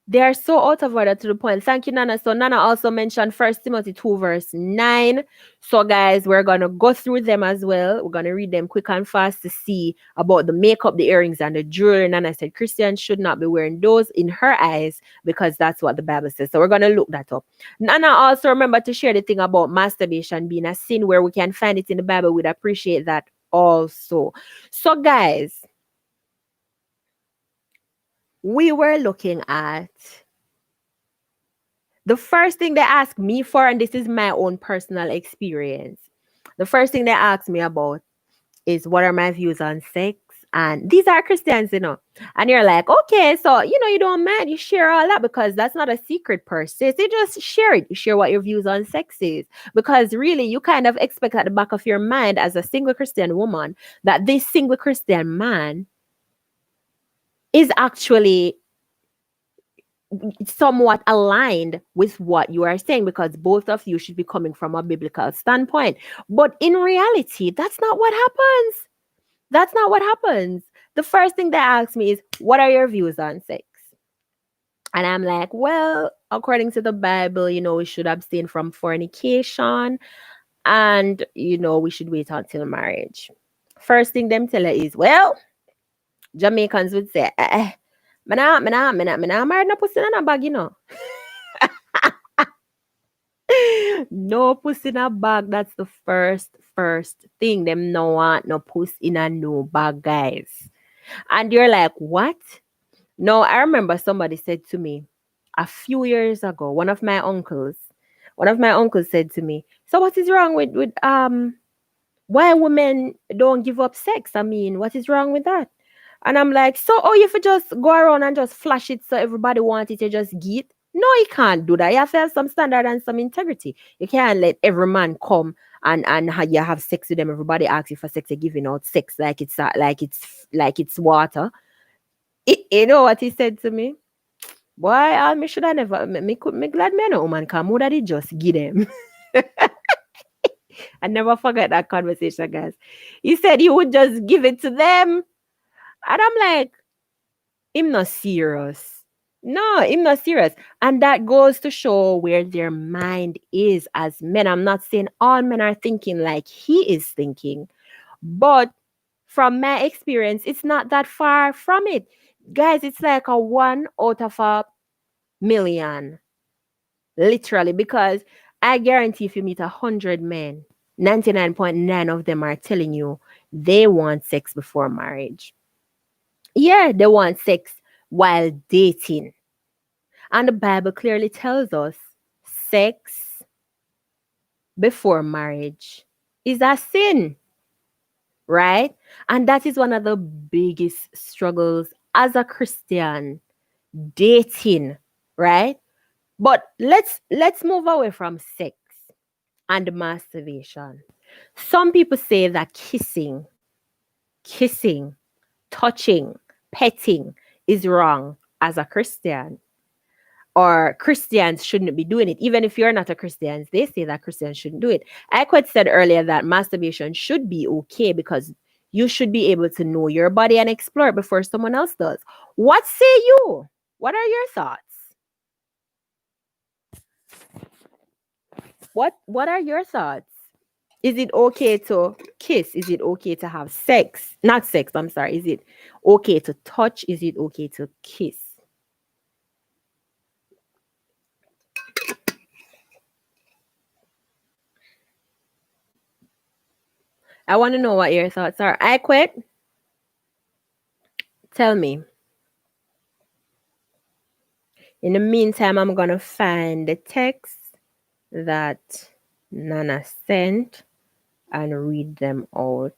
They are so out of order to the point. Thank you, Nana. So Nana also mentioned First Timothy 2, verse 9. So, guys, we're gonna go through them as well. We're gonna read them quick and fast to see about the makeup, the earrings, and the jewelry. Nana said Christians should not be wearing those in her eyes because that's what the Bible says. So we're gonna look that up. Nana also remember to share the thing about masturbation being a sin where we can find it in the Bible. We'd appreciate that also. So, guys, we were looking at the first thing they asked me for, and this is my own personal experience. The first thing they asked me about is what are my views on sex? And these are Christians, you know. And you're like, okay, so you don't mind, you share all that because that's not a secret per se. So you just share it. You share what your views on sex is. Because really, you kind of expect at the back of your mind as a single Christian woman that this single Christian man is actually somewhat aligned with what you are saying, because both of you should be coming from a biblical standpoint. But in reality, that's not what happens. That's not what happens. The first thing they ask me is, what are your views on sex? And I'm like, well, according to the Bible, we should abstain from fornication and, we should wait until marriage. First thing them tell her is, well, Jamaicans would say, me nah married no pussy in a bag, No pussy in a bag. That's the first thing. Them no want no pussy in a no bag, guys. And you're like, what? No, I remember somebody said to me a few years ago, one of my uncles said to me, so what is wrong with why women don't give up sex? I mean, what is wrong with that? And I'm like, so you could just go around and just flash it so everybody wants it, you just get? No, you can't do that. You have to have some standard and some integrity. You can't let every man come and you have sex with them. Everybody asks you for sex, you're giving out sex like it's water. You know what he said to me? Boy, me should have never me glad me no woman come. Would I just give them? I never forget that conversation, guys. He said he would just give it to them. And I'm like, him not serious. No, him not serious. And that goes to show where their mind is as men. I'm not saying all men are thinking like he is thinking, but from my experience, it's not that far from it. Guys, it's like a 1 out of 1 million. Literally, because I guarantee if you meet 100 men, 99.9 of them are telling you they want sex before marriage. Yeah, they want sex while dating. And the Bible clearly tells us sex before marriage is a sin, right? And that is one of the biggest struggles as a Christian, dating, right? But let's move away from sex and masturbation. Some people say that kissing, touching, petting is wrong as a Christian, or Christians shouldn't be doing it. Even if you're not a Christian, they say that Christians shouldn't do it. I quite said earlier that masturbation should be okay because you should be able to know your body and explore it before someone else does. What say you? What are your thoughts? What are your thoughts? Is it okay to kiss? Is it okay to have sex? Not sex, I'm sorry. Is it okay to touch? Is it okay to kiss? I want to know what your thoughts are. I quit. Tell me. In the meantime, I'm going to find the text that Nana sent and read them out.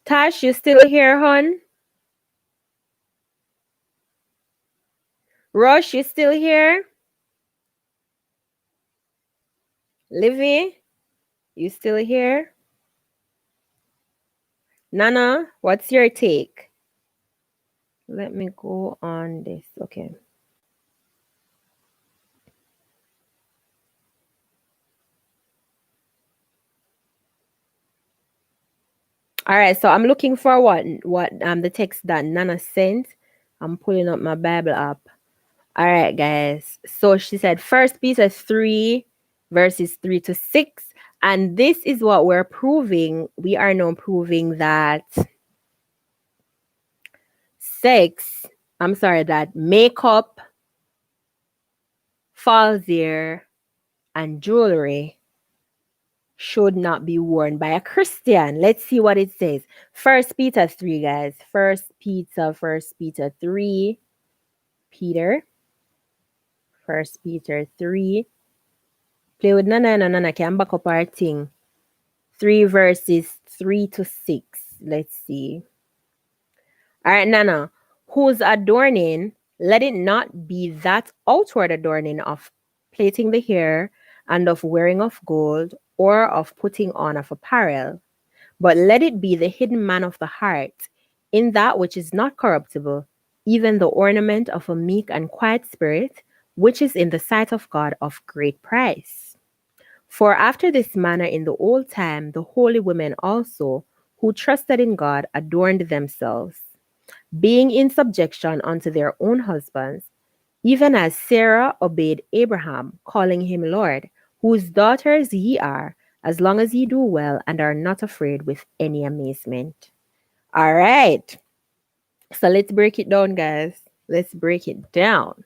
Tash, you still here, hon? Rush, you still here? Livy, you still here? Nana, what's your take? Let me go on this. Okay. All right, so I'm looking for what the text that Nana sent. I'm pulling up my Bible app. All right, guys. So she said First Peter 3, verses 3 to 6. And this is what we're proving. We are now proving that that makeup, false hair, and jewelry should not be worn by a Christian. Let's see what it says. First Peter 3, guys. First Peter 3. Peter. First Peter 3. Play with Nana and Nana can back up our thing. 3 verses 3 to 6. Let's see. All right, Nana. Whose adorning, let it not be that outward adorning of plaiting the hair and of wearing of gold or of putting on of apparel, but let it be the hidden man of the heart, in that which is not corruptible, even the ornament of a meek and quiet spirit, which is in the sight of God of great price. For after this manner in the old time, the holy women also, who trusted in God, adorned themselves, being in subjection unto their own husbands, even as Sarah obeyed Abraham, calling him Lord, whose daughters ye are, as long as ye do well and are not afraid with any amazement. All right. So let's break it down, guys. Let's break it down.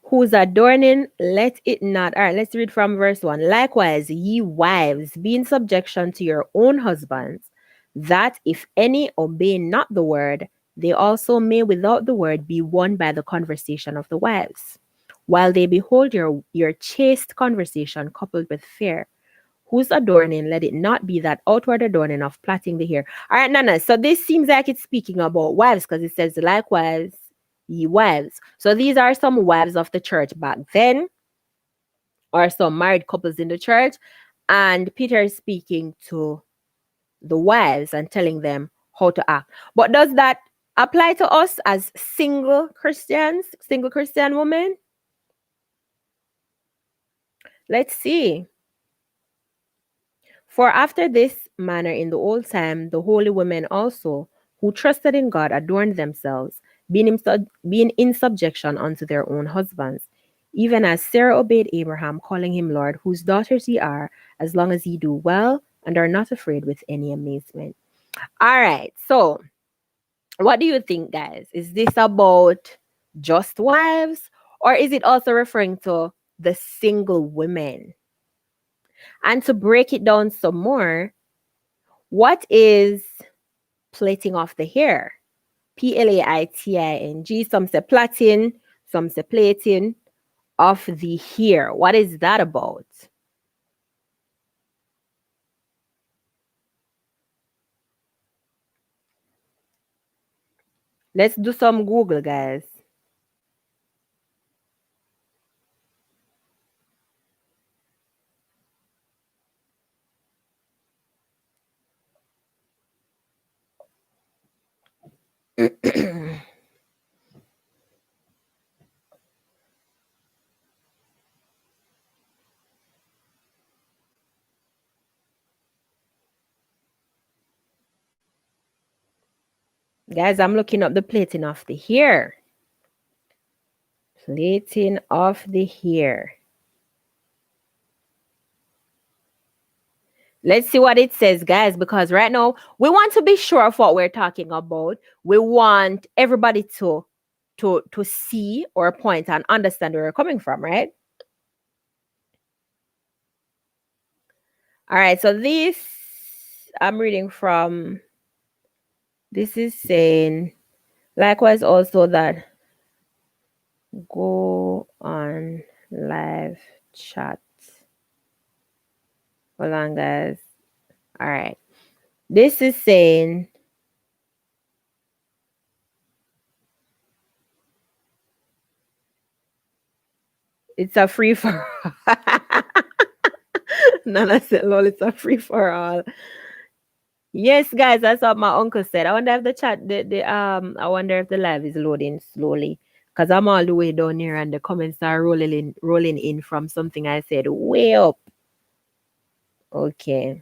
Whose adorning, let it not. All right, let's read from verse 1. Likewise, ye wives, be in subjection to your own husbands, that if any obey not the word, they also may without the word be won by the conversation of the wives, while they behold your chaste conversation coupled with fear. Whose adorning, let it not be that outward adorning of plaiting the hair. All right, Nana. So this seems like it's speaking about wives because it says, likewise, ye wives. So these are some wives of the church back then, or some married couples in the church. And Peter is speaking to the wives and telling them how to act. But does that apply to us as single Christians, single Christian women? Let's see. For after this manner in the old time, the holy women also, who trusted in God, adorned themselves, being in subjection unto their own husbands, even as Sarah obeyed Abraham, calling him Lord, whose daughters ye are, as long as ye do well and are not afraid with any amazement. All right, so what do you think, guys? Is this about just wives, or is it also referring to the single women? And to break it down some more, what is plaiting off the hair? Plaiting. Some say plaiting, some say plating. of the here. What is that about? Let's do some Google, guys. Guys, I'm looking up the plating of the hair. Plating of the hair. Let's see what it says, guys, because right now we want to be sure of what we're talking about. We want everybody to see or point and understand where we're coming from, right? All right, so this I'm reading from, this is saying likewise also that go on live chat. Hold on, guys. All right. This is saying it's a free for all. Nana said, lol, it's a free for all. Yes, guys, that's what my uncle said. I wonder if the chat, I wonder if the live is loading slowly. Because I'm all the way down here and the comments are rolling in from something I said way up. Okay.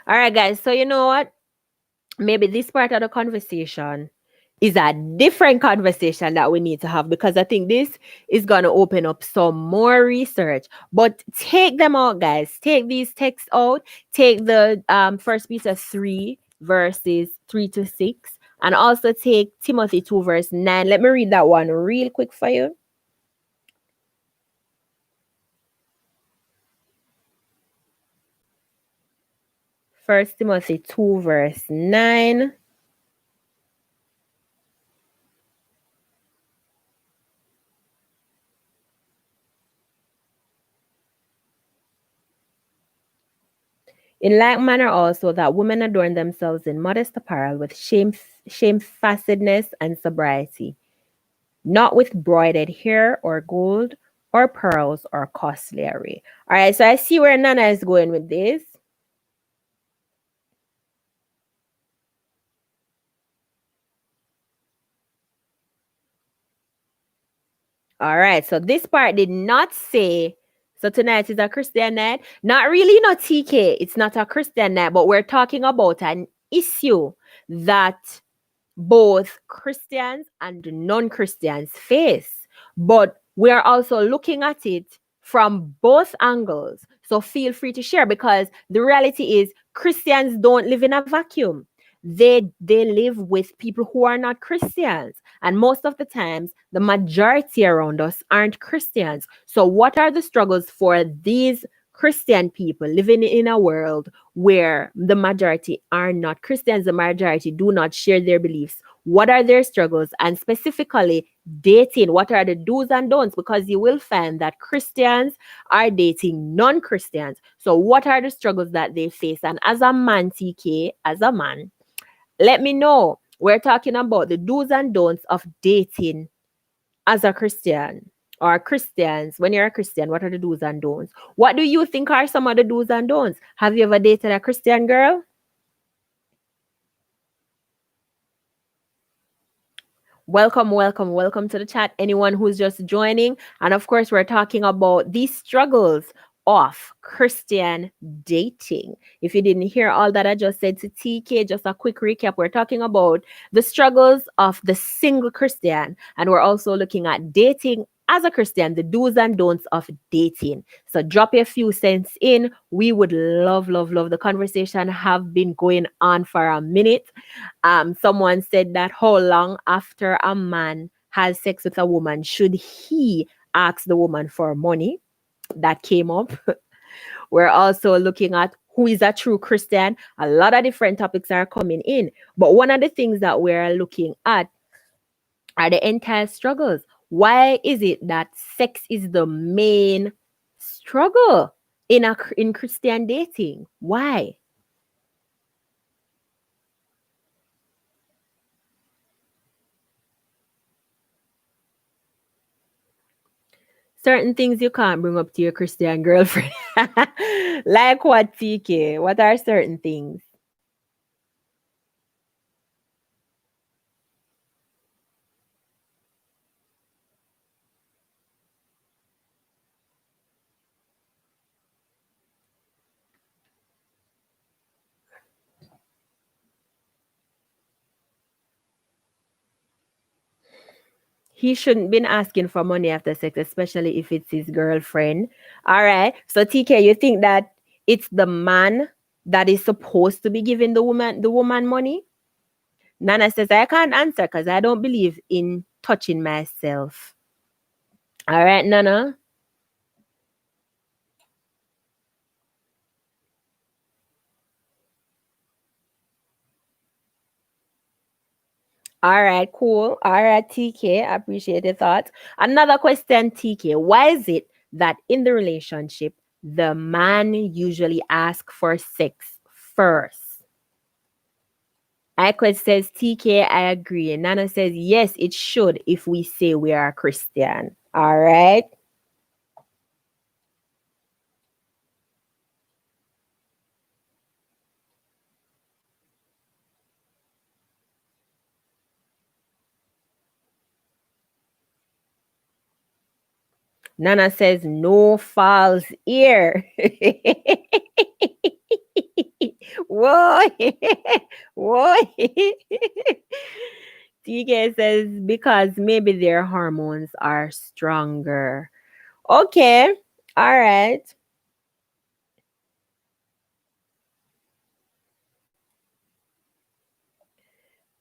All right, guys. So you know what? Maybe this part of the conversation is a different conversation that we need to have, because I think this is going to open up some more research. But take them out, guys. Take these texts out. Take the First Peter 3 verses 3 to 6, and also take Timothy 2 verse 9. Let me read that one real quick for you. First Timothy 2 verse 9. In like manner also that women adorn themselves in modest apparel with shamefacedness and sobriety, not with broided hair or gold or pearls or costly array. All right, so I see where Nana is going with this. All right, so this part did not say, so tonight is a Christian night. Not really, not TK. It's not a Christian night, but we're talking about an issue that both Christians and non-Christians face. But we are also looking at it from both angles. So feel free to share, because the reality is Christians don't live in a vacuum. They live with people who are not Christians. And most of the times, the majority around us aren't Christians. So what are the struggles for these Christian people living in a world where the majority are not Christians, the majority do not share their beliefs? What are their struggles? And specifically, dating, what are the do's and don'ts? Because you will find that Christians are dating non-Christians. So what are the struggles that they face? And as a man, TK, as a man, let me know. We're talking about the do's and don'ts of dating as a Christian, or Christians. When you're a Christian, what are the do's and don'ts? What do you think are some of the do's and don'ts? Have you ever dated a Christian girl? Welcome, welcome, welcome to the chat. Anyone who's just joining. And of course, we're talking about these struggles of Christian dating. If you didn't hear all that I just said to TK, just a quick recap. We're talking about the struggles of the single Christian, and we're also looking at dating as a Christian, the do's and don'ts of dating. So drop a few cents in. We would love, love, love the conversation have been going on for a minute. Someone said that how long after a man has sex with a woman should he ask the woman for money? That came up. We're also looking at who is a true Christian. A lot of different topics are coming in. But one of the things that we're looking at are the entire struggles. Why is it that sex is the main struggle in Christian dating? Why? Certain things you can't bring up to your Christian girlfriend. Like what, TK? What are certain things? He shouldn't been asking for money after sex, especially if it's his girlfriend. All right. So TK, you think that it's the man that is supposed to be giving the woman money? Nana says, I can't answer because I don't believe in touching myself. All right, Nana. All right, cool. All right, TK. I appreciate your thoughts. Another question, TK. Why is it that in the relationship, the man usually asks for sex first? Iquet says, TK, I agree. Nana says, yes, it should if we say we are Christian. All right. Nana says, no falls here. Whoa. Whoa. TK says, because maybe their hormones are stronger. Okay. All right.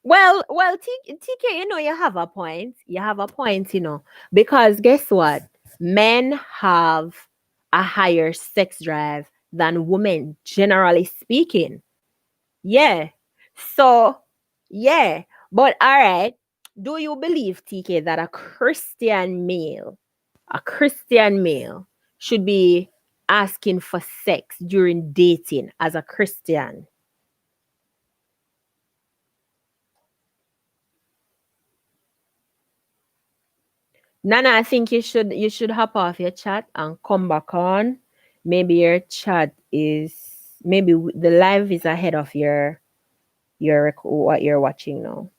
Well, TK, you have a point. You have a point, because guess what? Men have a higher sex drive than women, generally speaking. Yeah. So, yeah. But all right. Do you believe, TK, that a Christian male should be asking for sex during dating as a Christian? Nana, I think you should hop off your chat and come back on. Maybe your chat is the live is ahead of your what you're watching now.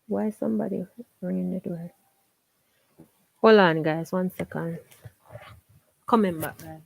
Why is somebody ringing the door? Hold on, guys. 1 second. Coming back, guys.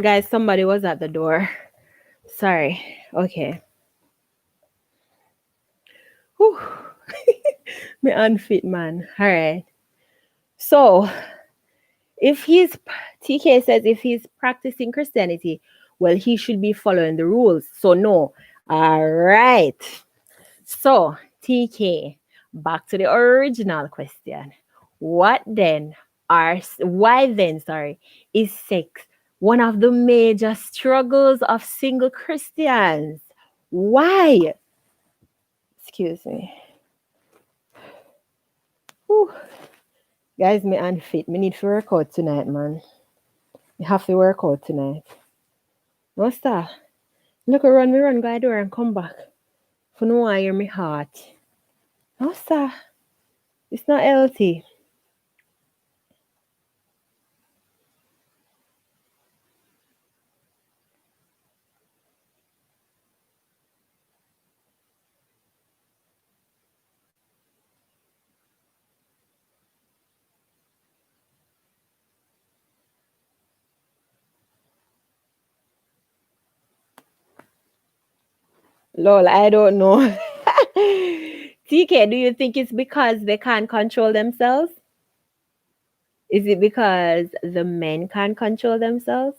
Guys, somebody was at the door. Sorry. Okay. Whew. Me unfit man. All right. So if he's TK says if he's practicing Christianity, well, he should be following the rules. So no. All right. So TK, back to the original question. What then why then, sorry, is sex one of the major struggles of single Christians? Why? Excuse me. Whew. Guys, me unfit. Me need to work out tonight, man. Me have to work out tonight. No, sir. Look around me, run, go door and come back. For no I hear me heart. No, sir. It's not healthy. Lol, I don't know. TK, do you think it's because they can't control themselves? Is it because the men can't control themselves?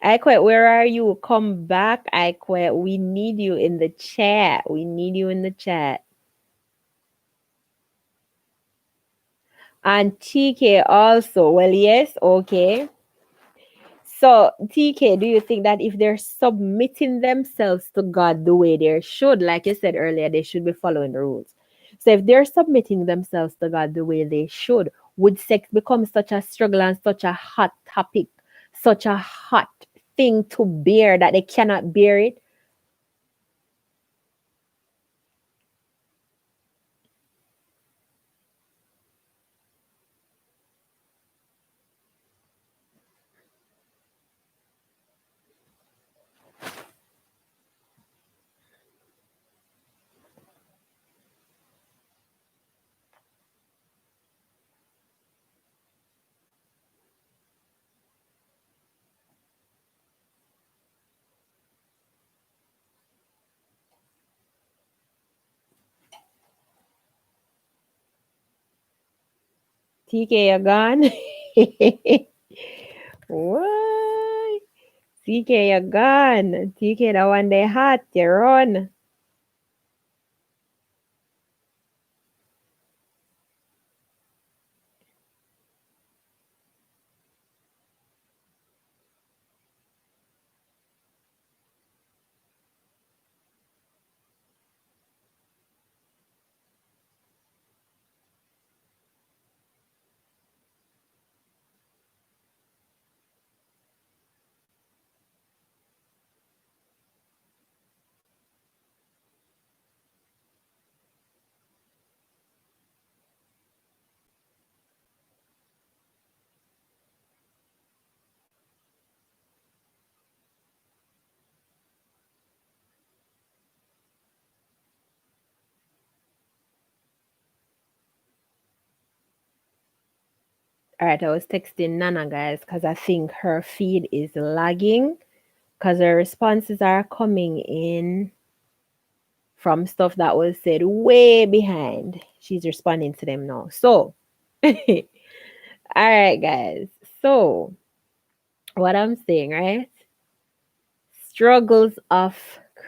I quit. Where are you? Come back. I quit. We need you in the chat. We need you in the chat. And TK also. Well, yes. Okay. So, TK, do you think that if they're submitting themselves to God the way they should, like you said earlier, they should be following the rules? So, if they're submitting themselves to God the way they should, would sex become such a struggle and such a hot topic, such a hot thing to bear that they cannot bear it? TK, you're gone. What? TK, you're gone. TK, the one they hot, you run. All right, I was texting Nana, guys, because I think her feed is lagging because her responses are coming in from stuff that was said way behind. She's responding to them now. So, all right, guys. So, what I'm saying, right? Struggles of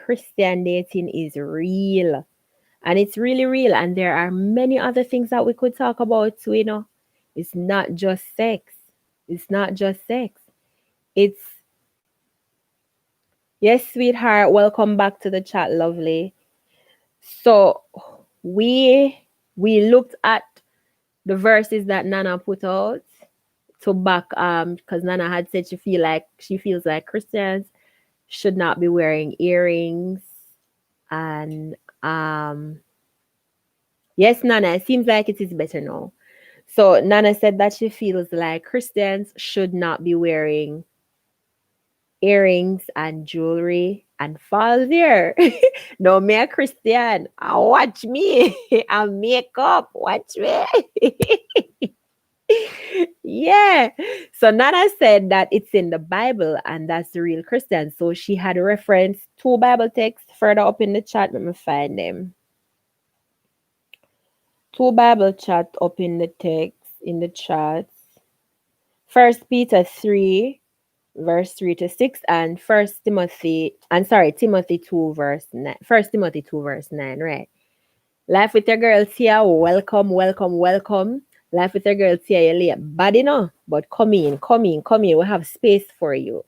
Christian dating is real. And it's really real. And there are many other things that we could talk about too, you know. It's not just sex. It's not just sex. It's yes, sweetheart. Welcome back to the chat, lovely. So we looked at the verses that Nana put out to back because Nana had said she feels like Christians should not be wearing earrings and yes, Nana, it seems like it is better now. So Nana said that she feels like Christians should not be wearing earrings and jewelry and falls here. No, me a Christian. Watch me. I make up. Watch me. Yeah. So Nana said that it's in the Bible and that's the real Christian. So she had referenced two Bible texts further up in the chat. Let me find them. Two Bible chat up in the text in the chat. First Peter 3, verse 3 to 6, and Timothy 2, verse 9. First Timothy 2, verse 9, right? Life with your girl Tia, welcome, welcome, welcome. Life with your girl Tia, you're late. Bad enough, but come in, come in, come in. We have space for you.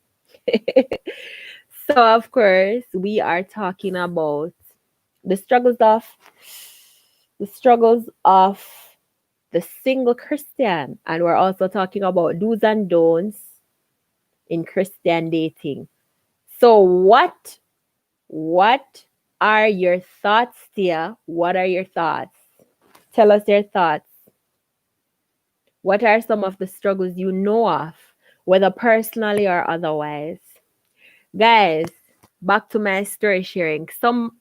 So, of course, we are talking about the struggles of the struggles of the single Christian, and we're also talking about do's and don'ts in Christian dating. So, what are your thoughts, Tia? What are your thoughts? Tell us your thoughts. What are some of the struggles you know of, whether personally or otherwise? Guys, back to my story sharing.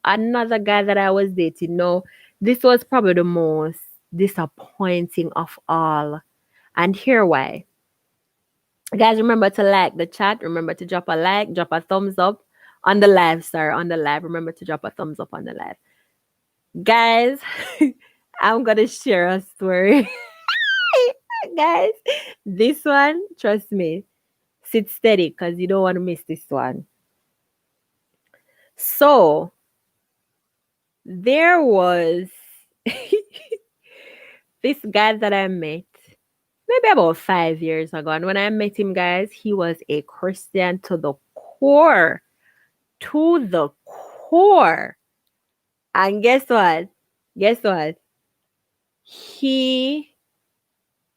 Another guy that I was dating. No, this was probably the most disappointing of all. And here why. Guys, remember to like the chat. Remember to drop a like, drop a thumbs up on the live, sir. On the live. Remember to drop a thumbs up on the live. Guys, I'm gonna share a story. Guys, this one, trust me, sit steady because you don't want to miss this one. So there was this guy that I met maybe about 5 years ago. And when I met him, guys, he was a Christian to the core. To the core. And guess what? Guess what? He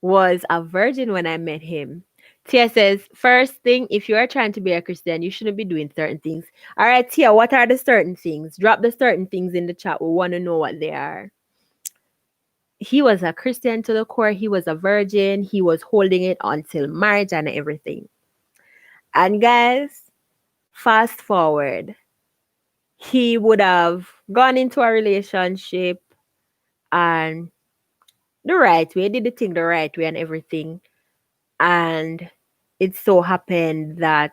was a virgin when I met him. Tia says, first thing, if you are trying to be a Christian, you shouldn't be doing certain things. All right, Tia, what are the certain things? Drop the certain things in the chat. We want to know what they are. He was a Christian to the core. He was a virgin. He was holding it until marriage and everything. And guys, fast forward, he would have gone into a relationship and the right way, did the thing the right way and everything. And it so happened that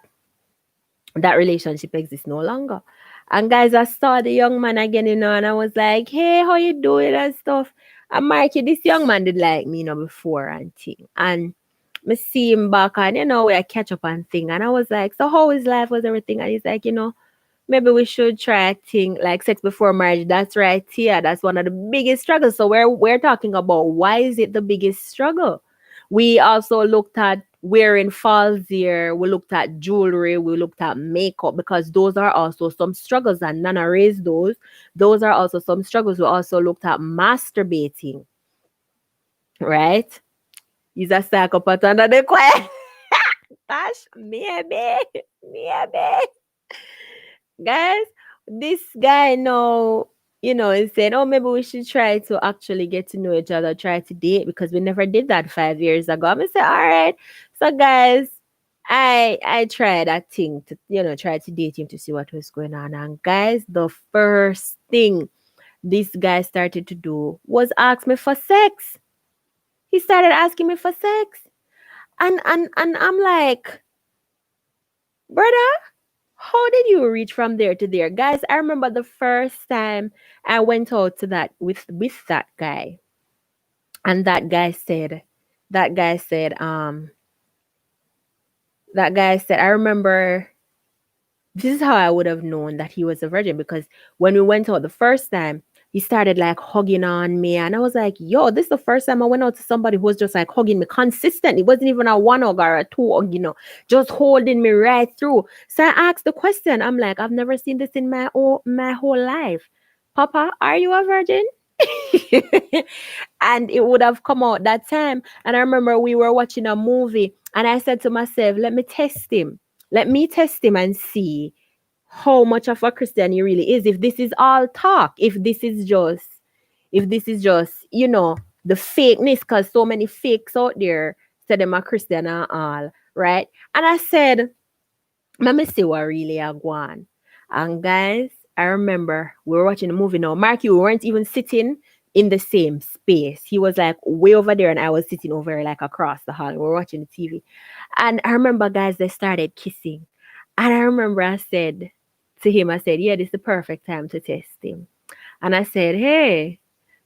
that relationship exists no longer. And guys, I saw the young man again, and I was like, hey, how you doing and stuff. And Marky, this young man did like me, before and thing. And me see him back and, we catch up and thing. And I was like, so how is life? Was everything? And he's like, maybe we should try a thing like sex before marriage. That's right, yeah. That's one of the biggest struggles. So we're talking about why is it the biggest struggle? We also looked at wearing false ear. We looked at jewelry. We looked at makeup because those are also some struggles, and Nana raised those. Those are also some struggles. We also looked at masturbating, right? He's a psychopath under the quiet. Gosh, maybe. Guys, this guy now, is saying, oh, maybe we should try to actually get to know each other, try to date because we never did that 5 years ago. I'm gonna say, all right. So guys, I tried that thing to, try to date him to see what was going on. And guys, the first thing this guy started to do was ask me for sex. He started asking me for sex. And I'm like, brother, how did you reach from there to there? Guys, I remember the first time I went out to that with that guy. And that guy said, I remember this is how I would have known that he was a virgin because when we went out the first time, he started like hugging on me. And I was like, yo, this is the first time I went out to somebody who was just like hugging me consistently. It wasn't even a one hug or a two hug, just holding me right through. So I asked the question. I'm like, I've never seen this in my whole life. Papa, are you a virgin? And it would have come out that time. And I remember we were watching a movie and I said to myself, let me test him. Let me test him and see how much of a Christian he really is. If this is all talk, if this is just, the fakeness, because so many fakes out there said them a Christian and all, right? And I said, let me see what really I go on. And guys, I remember we were watching the movie now. Marky, we weren't even sitting. in the same space. He was like way over there, and I was sitting over like across the hall. We were watching the TV. And I remember, guys, they started kissing. And I remember I said to him, I said, yeah, this is the perfect time to test him. And I said, hey,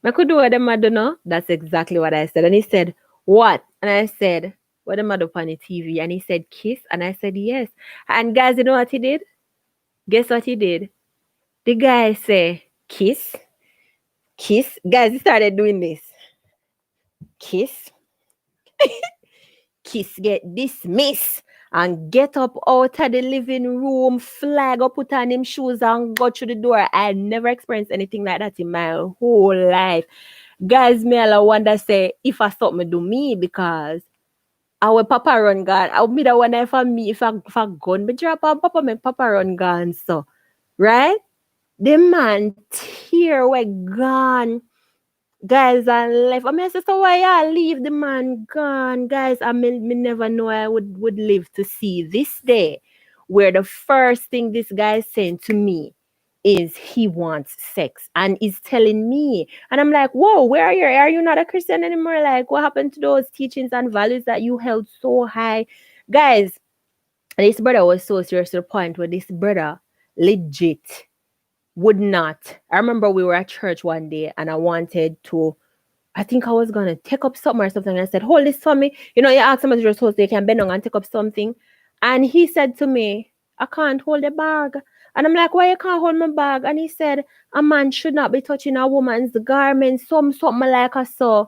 I could do what them I don't know. That's exactly what I said. And he said, what? And I said, what am I do on the TV? And he said, kiss. And I said, yes. And guys, you know what he did? Guess what he did? The guy say, kiss, kiss. Guys, he started doing this. Kiss, kiss, get dismissed. And get up out of the living room, flag up, put on him shoes and go through the door. I never experienced anything like that in my whole life. Guys, me all wonder say if I stop me do me because our papa run gun. I'll be the one if I me if I gun me drop on papa make papa run gun so right? The man tear we gone. Guys, and left. I mean, I said, so why I leave the man gone? Guys, I mean, me never know I would live to see this day where the first thing this guy is saying to me is he wants sex and is telling me. And I'm like, whoa, where are you? Are you not a Christian anymore? Like, what happened to those teachings and values that you held so high? Guys, this brother was so serious to the point where this brother legit would not. I remember we were at church one day and I wanted to, I think I was gonna take up something or something. And I said, hold this for me. You know, you ask somebody to hold, they can bend down and take up something. And he said to me, I can't hold the bag. And I'm like, why you can't hold my bag? And he said, a man should not be touching a woman's garment. Something like I saw.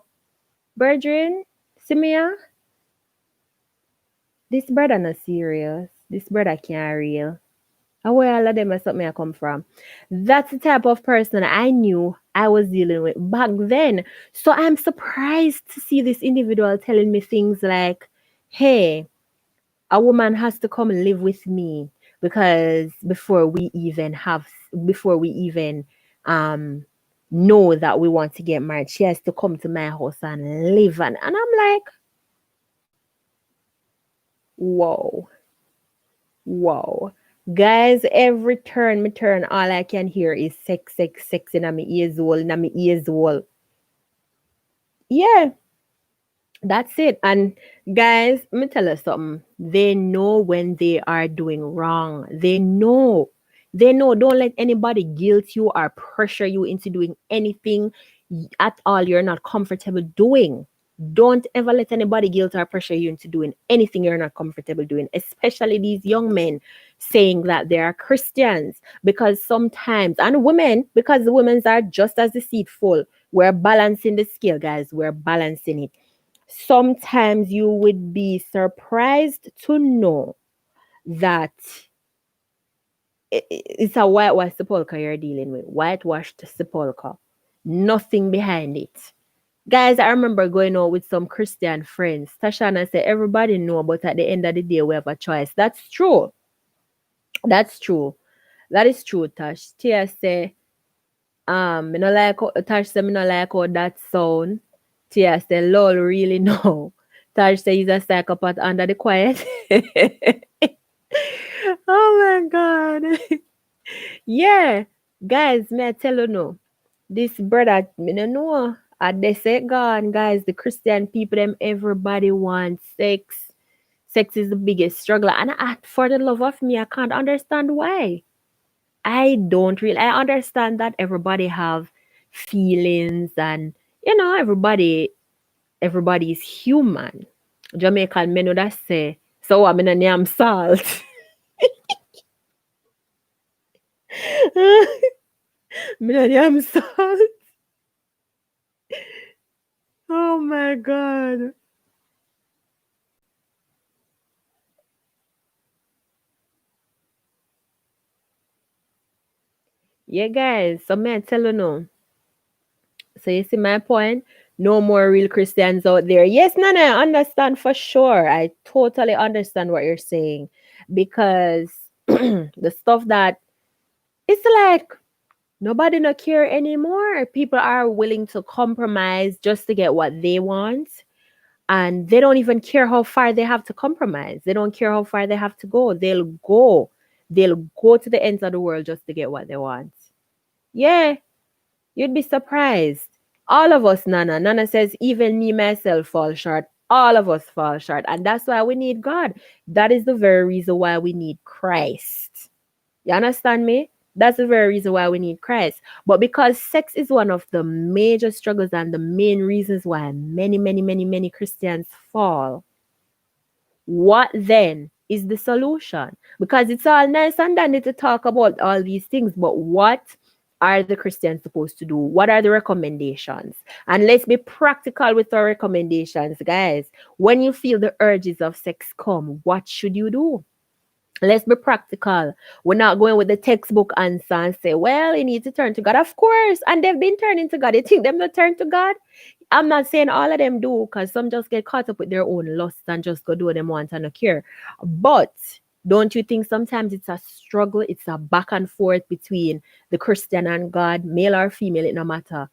Brethren, see me here? This brother not serious. This brother can't real. And where all of them are something I come from. That's the type of person I knew I was dealing with back then. So I'm surprised to see this individual telling me things like, hey, a woman has to come and live with me because before we even um know that we want to get married, she has to come to my house and live. And I'm like, whoa. Wow. Guys, every turn me turn, all I can hear is sex, sex, sex in my ears hole, in my ears hole. Yeah, that's it. And guys, let me tell you something. They know when they are doing wrong. They know. They know. Don't let anybody guilt you or pressure you into doing anything at all you're not comfortable doing. Don't ever let anybody guilt or pressure you into doing anything you're not comfortable doing, especially these young men saying that they are Christians. Because sometimes, and women, because the women are just as deceitful, we're balancing the scale, guys. We're balancing it. Sometimes you would be surprised to know that it's a whitewashed sepulchre you're dealing with. Whitewashed sepulchre. Nothing behind it. Guys, I remember going out with some Christian friends. Tashana said, everybody know, but at the end of the day, we have a choice. That's true. That's true. That is true, Tash. Tia say, me no like Tash say me no like how that sound. Tia say, lol, really no. Tash say he's a psychopath under the quiet. Oh my god. Yeah. Guys, may I tell you no. This brother, me no know. They say gone, guys. The Christian people, them everybody wants sex. Sex is the biggest struggle. And for the love of me, I can't understand why. I don't really. I understand that everybody have feelings, and everybody is human. Jamaican men would that say, so I'm in a name salt. Millennium salt. Oh my god. Yeah, guys. So man, tell you no. So you see my point? No more real Christians out there. Yes, Nana, I understand for sure. I totally understand what you're saying. Because the stuff that it's like nobody no care anymore. People are willing to compromise just to get what they want. And they don't even care how far they have to compromise. They don't care how far they have to go. They'll go to the ends of the world just to get what they want. Yeah, you'd be surprised. All of us, Nana. Nana says, even me myself fall short. All of us fall short. And that's why we need God. That is the very reason why we need Christ. You understand me? That's the very reason why we need Christ. But because sex is one of the major struggles and the main reasons why many, many, many, many Christians fall, what then is the solution? Because it's all nice and dandy to talk about all these things, but what are the Christians supposed to do? What are the recommendations? And let's be practical with our recommendations, guys. When you feel the urges of sex come, what should you do? Let's be practical. We're not going with the textbook answer and say, well, you need to turn to God. Of course. And they've been turning to God. You think them not turn to God? I'm not saying all of them do, because some just get caught up with their own lusts and just go do what they want and not care. But don't you think sometimes it's a struggle? It's a back and forth between the Christian and God, male or female, it no matter.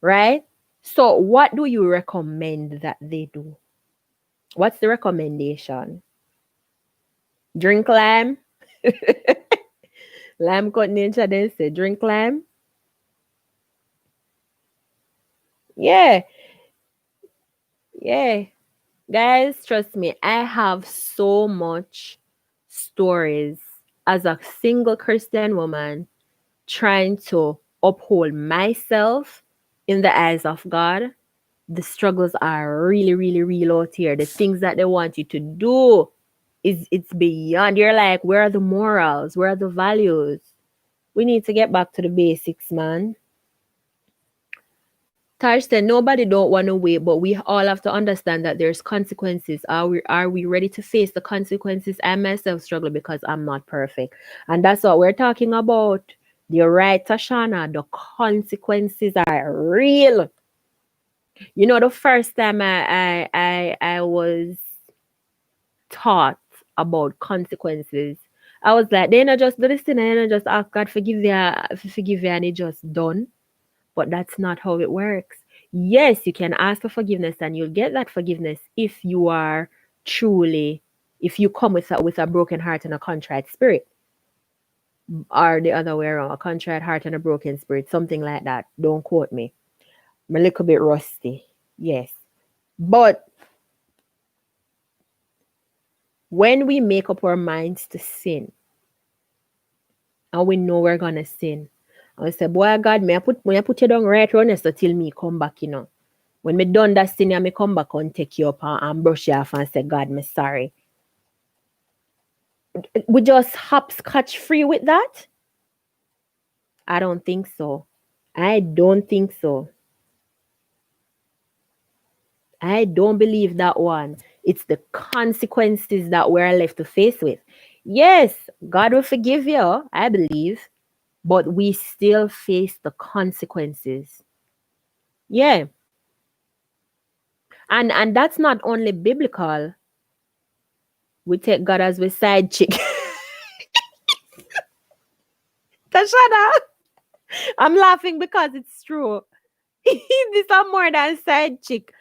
Right? So what do you recommend that they do? What's the recommendation? Drink lime? Lime cut nature, they say drink lime. Yeah, yeah. Guys, trust me, I have so much stories as a single Christian woman trying to uphold myself in the eyes of God. The struggles are really, really real out here. The things that they want you to do is it's beyond. You're like, where are the morals? Where are the values? We need to get back to the basics, man. Taj said nobody don't want to wait, but we all have to understand that there's consequences. Are we ready to face the consequences? I myself struggle because I'm not perfect. And that's what we're talking about. You're right, Tashana. The consequences are real. You know, the first time I was taught about consequences, I was like, they not just do this thing and they not just ask God forgive you and it just done. But that's not how it works. Yes, you can ask for forgiveness and you'll get that forgiveness if you are truly, if you come with a broken heart and a contrite spirit, or the other way around, a contrite heart and a broken spirit, something like that. Don't quote me. I'm a little bit rusty. Yes. But when we make up our minds to sin and we know we're gonna sin, and we say, boy God, may I put you down right around so till me come back, you know. When me done that sin, me come back and take you up and brush you off and say, God, me sorry. We just hopscotch free with that? I don't think so. I don't think so. I don't believe that one. It's the consequences that we're left to face with. Yes, God will forgive you, I believe, but we still face the consequences. Yeah. And that's not only biblical. We take God as we side chick. Tashana, I'm laughing because it's true. This are more than side chick.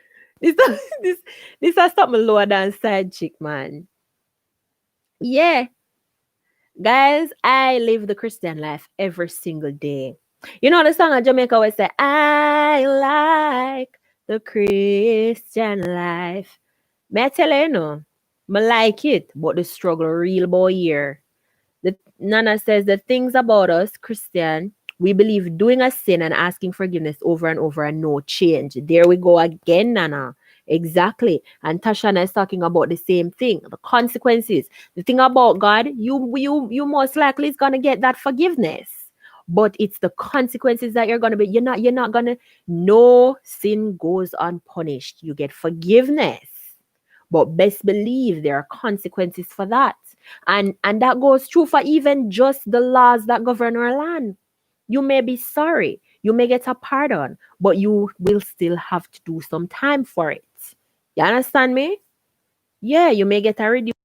This are, this this are something lower than side chick, man. Yeah, guys, I live the Christian life every single day. You know the song of Jamaica always say, I like the Christian life. May I tell you, I like it, but the struggle real boy here. The Nana says the things about us, Christian, we believe doing a sin and asking forgiveness over and over and no change. There we go again, Nana. Exactly. And Tashana is talking about the same thing. The consequences. The thing about God, you most likely is gonna get that forgiveness. But it's the consequences that you're not gonna no sin goes unpunished. You get forgiveness. But best believe there are consequences for that. And that goes true for even just the laws that govern our land. You may be sorry, you may get a pardon, but you will still have to do some time for it. You understand me? Yeah, you may get a reduced.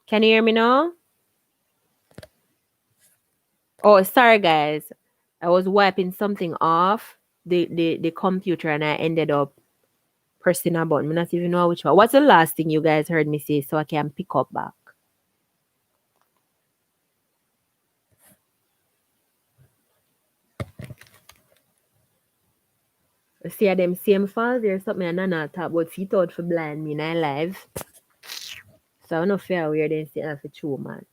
Can you hear me now? Oh, sorry guys. I was wiping something off the computer and I ended up pressing a button. I not even know which one. What's the last thing you guys heard me say so I can pick up back? See them same files or something and I talk about feet out for blind me in I live. So I don't know fair where they say for true man.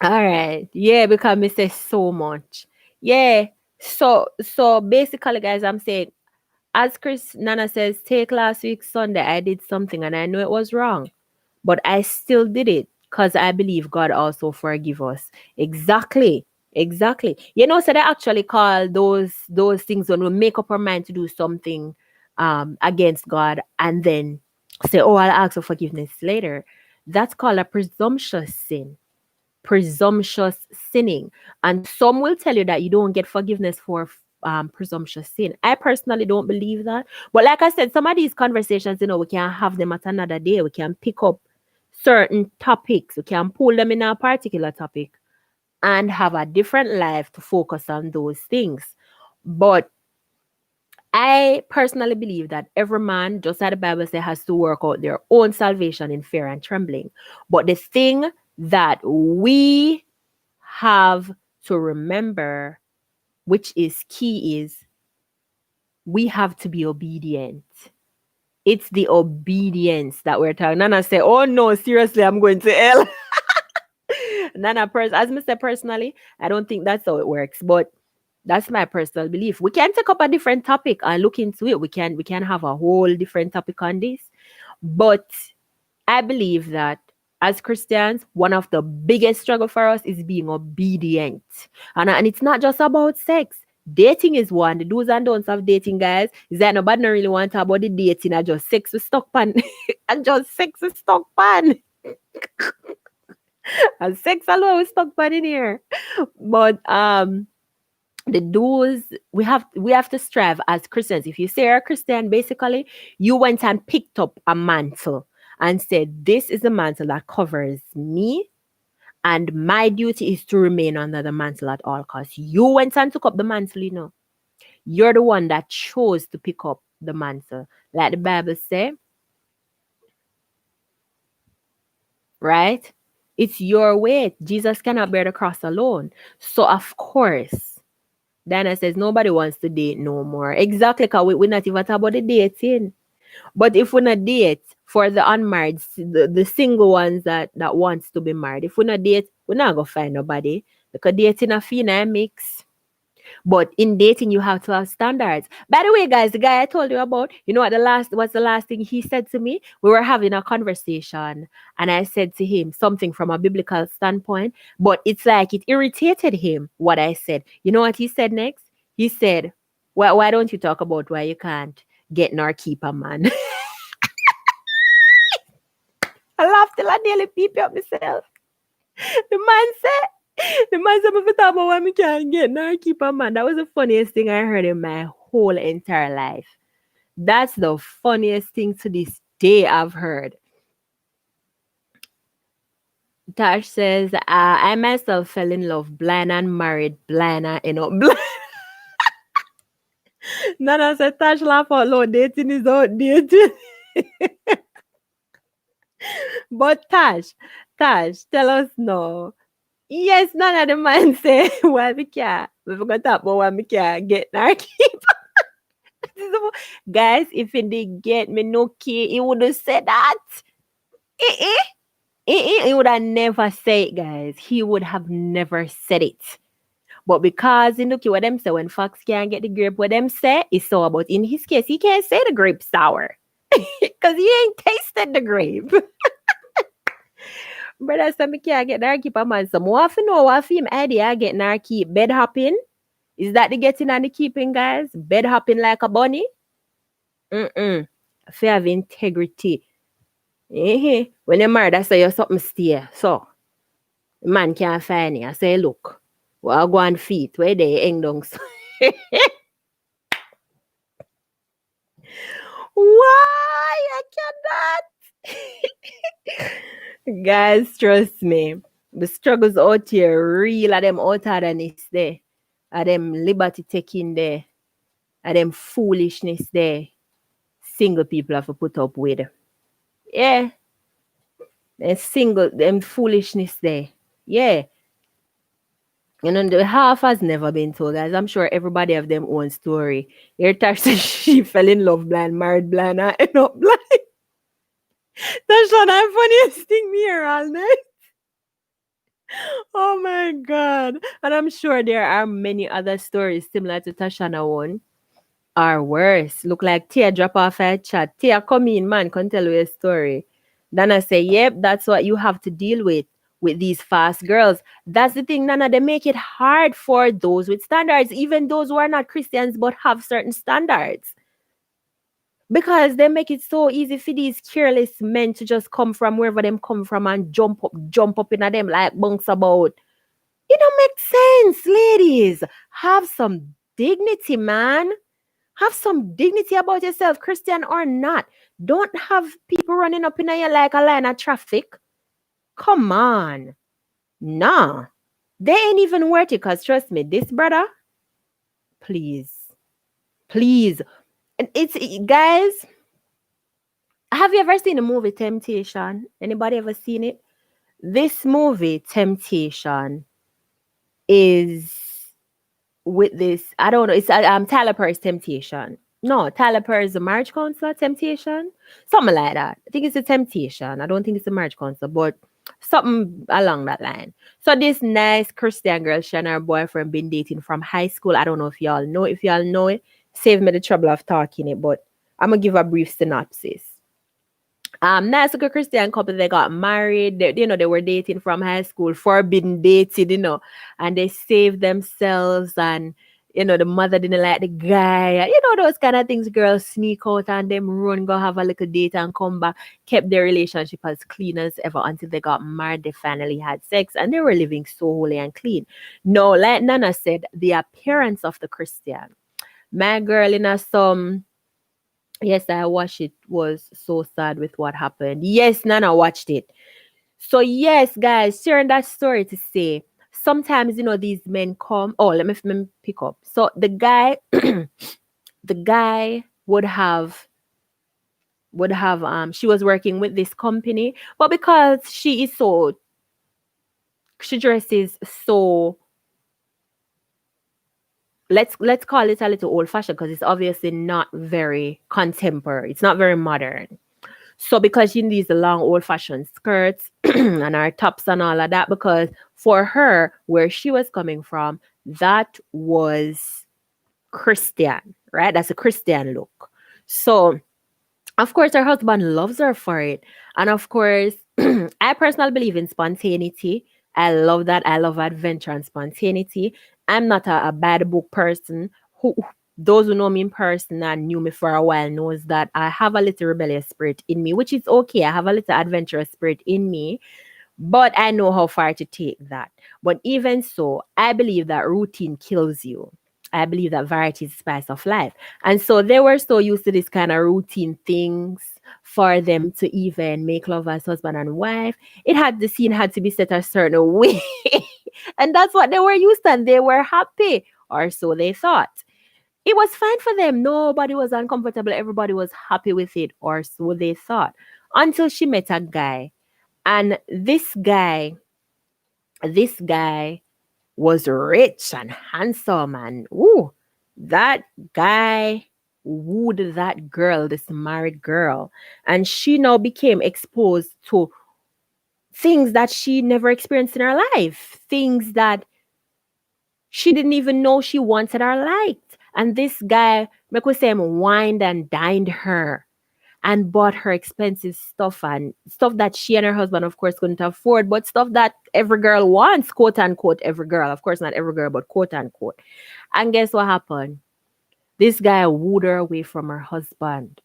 All right. Yeah, because me say so much. Yeah. So basically guys, I'm saying as Chris Nana says, take last week Sunday, I did something and I know it was wrong. But I still did it because I believe God also forgive us. Exactly. Exactly. You know, so they actually call those things when we make up our mind to do something against God and then say, oh, I'll ask for forgiveness later. That's called a presumptuous sin. Presumptuous sinning. And some will tell you that you don't get forgiveness for presumptuous sin. I personally don't believe that. But like I said, some of these conversations, we can have them at another day. We can pick up certain topics. We can pull them in a particular topic and have a different life to focus on those things. But I personally believe that every man, just like the Bible says, has to work out their own salvation in fear and trembling. But the thing that we have to remember, which is key, is we have to be obedient. It's the obedience that we're talking. Nana say, oh no, seriously, I'm going to hell. Nana, as I said personally, I don't think that's how it works. But that's my personal belief. We can take up a different topic and look into it. We can have a whole different topic on this. But I believe that as Christians, one of the biggest struggle for us is being obedient. And it's not just about sex. Dating is one. The do's and don'ts of dating, guys, is that nobody don't really want to talk about the dating. I just sex with stock pan. And just sex with stock pan. And sex alone with stock pan in here. But the do's, we have to strive as Christians. If you say you're a Christian, basically you went and picked up a mantle and said, this is a mantle that covers me, and my duty is to remain under the mantle at all costs. You went and took up the mantle. You're the one that chose to pick up the mantle. Like the Bible says, right? It's your weight. Jesus cannot bear the cross alone. So of course, Dana says nobody wants to date no more. Exactly, because we're not even talking about the dating. But if we not date for the unmarried, the single ones that wants to be married, if we not date, we're not going to find nobody. Because dating a fee mix. But in dating, you have to have standards. By the way, guys, the guy I told you about, what's the last thing he said to me? We were having a conversation and I said to him something from a biblical standpoint, but it's like it irritated him what I said. You know what he said next? He said, well, why don't you talk about why you can't get nor keep a man? I laughed till I nearly peeped up myself. The man said, if I talk about why me can't get nor keep a man. That was the funniest thing I heard in my whole entire life. That's the funniest thing to this day I've heard. Tash says, I myself fell in love blind and married blind and blind. Nana said, Tash laugh out loud. Dating is outdated. But Tash, tell us no. Yes, none of the man say, well, we can't. We forgot to talk about why we can't get nor keep. Guys, if he did get me no key, he would have said that. He would have never said it, guys. He would have never said it. But because in look what them say, when Fox can't get the grape, what them say is so about in his case, he can't say the grape sour. Because he ain't tasted the grape. Brother said me can't get there keep a man. Some want to know what him idea getting there keep bed hopping. Is that the getting and the keeping, guys? Bed hopping like a bunny? Fear have integrity. When you're married, I say you're something stay. So, the man can't find you. I say, look, well, I'll go on feet. Where they hang down. Why? I cannot. Guys, trust me. The struggles out here real of them outerness there. Of them liberty taking there. Of them foolishness there. Single people have to put up with. Yeah. Them single them foolishness there. Yeah. You know, the half has never been told, guys. I'm sure everybody have them own story. Your taxi she fell in love blind, married blind, and end up blind. That's not the funniest thing me here all night. Oh my god. And I'm sure there are many other stories similar to Tashana one. Or worse. Look like Tia drop off a chat. Tia come in, man, come tell you a story. Nana say, yep, that's what you have to deal with these fast girls. That's the thing, Nana. They make it hard for those with standards, even those who are not Christians but have certain standards. Because they make it so easy for these careless men to just come from wherever them come from and jump up in them like bunks about. It don't make sense, ladies. Have some dignity, man. Have some dignity about yourself, Christian or not. Don't have people running up in you like a line of traffic. Come on. Nah. They ain't even worth it, because trust me, this brother, please. Please. And it's, guys, have you ever seen the movie Temptation? Anybody ever seen it? This movie, Temptation, is with this, I don't know, it's Tyler Perry's Temptation. No, Tyler Perry's the marriage counselor, Temptation. Something like that. I think it's a Temptation. I don't think it's a marriage counselor, but something along that line. So this nice Christian girl, she and her boyfriend been dating from high school. I don't know if y'all know. If y'all know it, save me the trouble of talking it, but I'm gonna give a brief synopsis. Nice little Christian couple, they got married. They were dating from high school, forbidden dating, and they saved themselves. And the mother didn't like the guy. Those kind of things. Girls sneak out and them run, go have a little date and come back. Kept their relationship as clean as ever until they got married. They finally had sex and they were living so holy and clean. No, like Nana said, the appearance of the Christian. My girl in a some. Yes, I watched it. Was so sad with what happened. Yes, Nana watched it. So yes, guys, sharing that story to say sometimes these men come. Oh, let me pick up. So the guy, the guy would have she was working with this company, but because she dresses so, let's call it a little old fashioned, because it's obviously not very contemporary. It's not very modern. So because she needs the long old fashioned skirts and her tops and all of that, because for her, where she was coming from, that was Christian, right? That's a Christian look. So of course her husband loves her for it. And of course, I personally believe in spontaneity. I love that. I love adventure and spontaneity. I'm not a bad book person. Who Those who know me in person and knew me for a while knows that I have a little rebellious spirit in me, which is okay. I have a little adventurous spirit in me, but I know how far to take that. But even so, I believe that routine kills you. I believe that variety is the spice of life. And so they were so used to this kind of routine things for them to even make love as husband and wife. The scene had to be set a certain way. And that's what they were used to, and they were happy, or so they thought. It was fine for them. Nobody was uncomfortable. Everybody was happy with it, or so they thought. Until she met a guy. And this guy was rich and handsome, and that guy wooed that girl, this married girl. And she now became exposed to things that she never experienced in her life, things that she didn't even know she wanted or liked. And this guy, make we say, wined and dined her and bought her expensive stuff, and stuff that she and her husband, of course, couldn't afford, but stuff that every girl wants, quote unquote, every girl. Of course, not every girl, but quote unquote. And guess what happened? This guy wooed her away from her husband,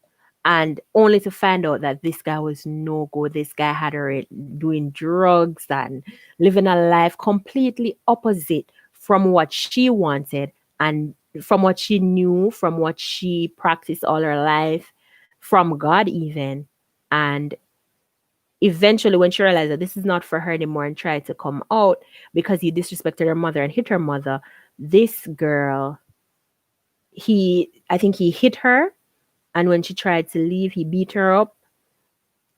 and only to find out that this guy was no good. This guy had her doing drugs and living a life completely opposite from what she wanted. And from what she knew, from what she practiced all her life, from God even. And eventually, when she realized that this is not for her anymore and tried to come out because he disrespected her mother and hit her mother, this girl, I think he hit her. And when she tried to leave, he beat her up.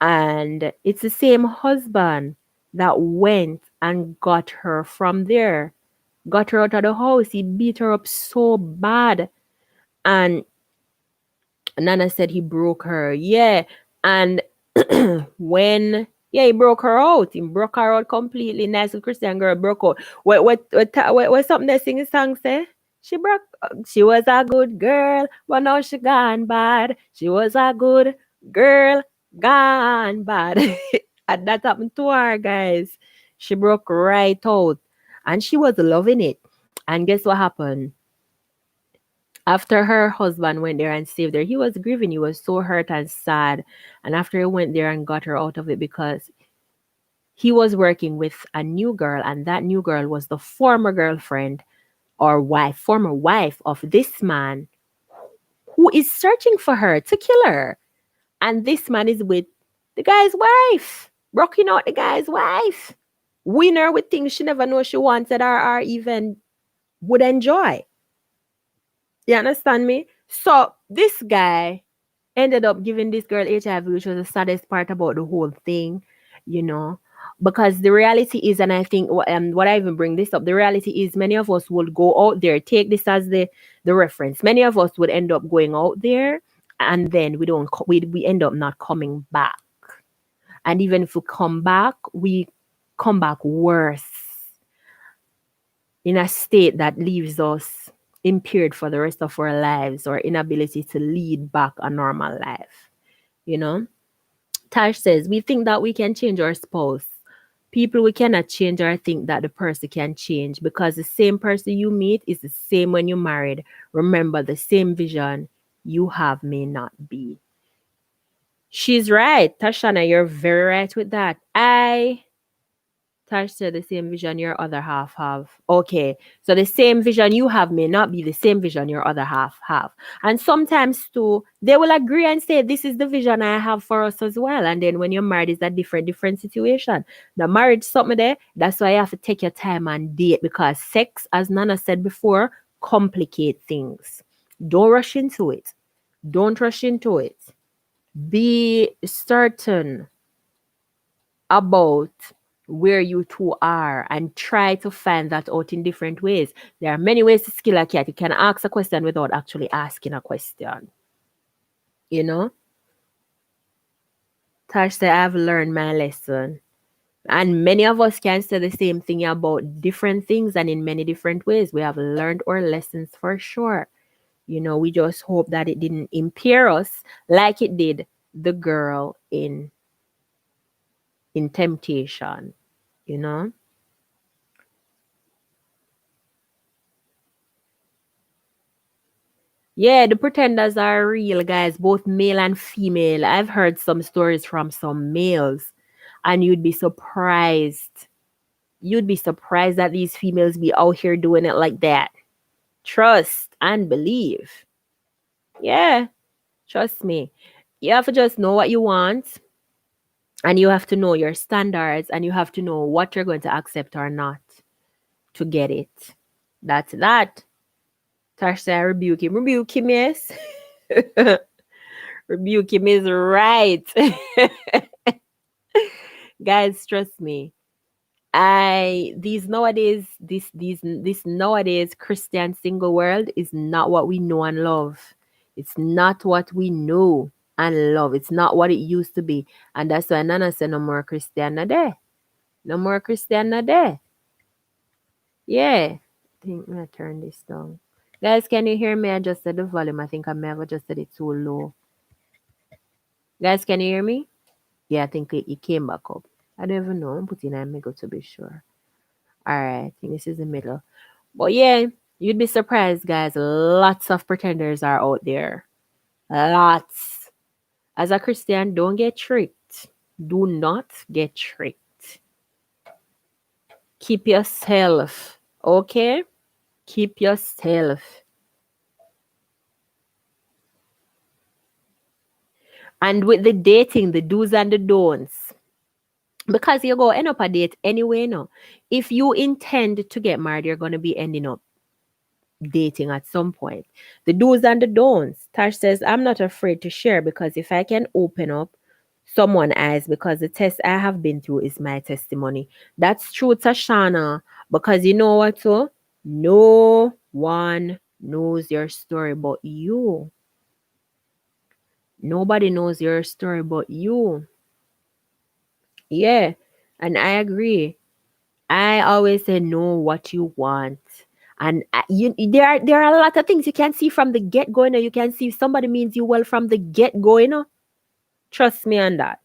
And it's the same husband that went and got her from there, got her out of the house. He beat her up so bad. And Nana said he broke her. Yeah. And he broke her out. He broke her out completely. Nice Christian girl broke out. What something they sing a song say? She was a good girl, but now she gone bad. She was a good girl, gone bad. And that happened to her, guys. She broke right out. And she was loving it. And guess what happened? After her husband went there and saved her, he was grieving. He was so hurt and sad. And after he went there and got her out of it, because he was working with a new girl, and that new girl was the former girlfriend or former wife of this man who is searching for her to kill her. And this man is with the guy's wife, rocking out the guy's wife, winning her with things she never knew she wanted or even would enjoy. You understand me? So this guy ended up giving this girl HIV, which was the saddest part about the whole thing, you know. Because the reality is, and I think what I even bring this up, the reality is many of us would go out there, take this as the reference. Many of us would end up going out there, and then we end up not coming back. And even if we come back worse, in a state that leaves us impaired for the rest of our lives, or inability to lead back a normal life. You know? Tash says, we think that we can change our spouse. People we cannot change or think that the person can change, because the same person you meet is the same when you're married. Remember, the same vision you have may not be. She's right. Tashana, you're very right with that. Tash said the same vision your other half have. Okay. So the same vision you have may not be the same vision your other half have. And sometimes too, they will agree and say, this is the vision I have for us as well. And then when you're married, it's a different situation. The marriage something there, that's why you have to take your time and date, because sex, as Nana said before, complicate things. Don't rush into it. Don't rush into it. Be certain about where you two are and try to find that out in different ways. There are many ways to skill a cat. You can ask a question without actually asking a question. You know? Tash said, I've learned my lesson. And many of us can say the same thing about different things and in many different ways. We have learned our lessons for sure. You know, we just hope that it didn't impair us like it did the girl in Temptation, you know? Yeah, the pretenders are real, guys, both male and female. I've heard some stories from some males, and you'd be surprised. You'd be surprised that these females be out here doing it like that. Trust and believe. Yeah, trust me. You have to just know what you want, and you have to know your standards, and you have to know what you're going to accept or not to get it. That's that. Tasha, rebuke him. Rebuke him, yes. Rebuke him is right. Guys, trust me. This nowadays Christian single world is not what we know and love. It's not what we know and love. It's not what it used to be. And that's why Nana said no more Christian na there. No more Christian na there. Yeah. I think I'm gonna turn this down. Guys, can you hear me? I adjusted the volume. I think I may have adjusted it too low. Guys, can you hear me? Yeah, I think it came back up. I don't even know. I'm putting a middle to be sure. All right, I think this is the middle. But yeah, you'd be surprised, guys. Lots of pretenders are out there. Lots. As a Christian, don't get tricked. Do not get tricked. Keep yourself. Okay? Keep yourself. And with the dating, the do's and the don'ts, because you go end up a date anyway, no. If you intend to get married, you're gonna be ending up dating at some point. The do's and the don'ts. Tash says, I'm not afraid to share because if I can open up someone eyes because the test I have been through is my testimony. That's true, Tashana. Because you know what, so no one knows your story but you. Nobody knows your story but you. Yeah. And I agree. I always say know what you want. And there are a lot of things you can see from the get go. You can see if somebody means you well from the get go. Trust me on that.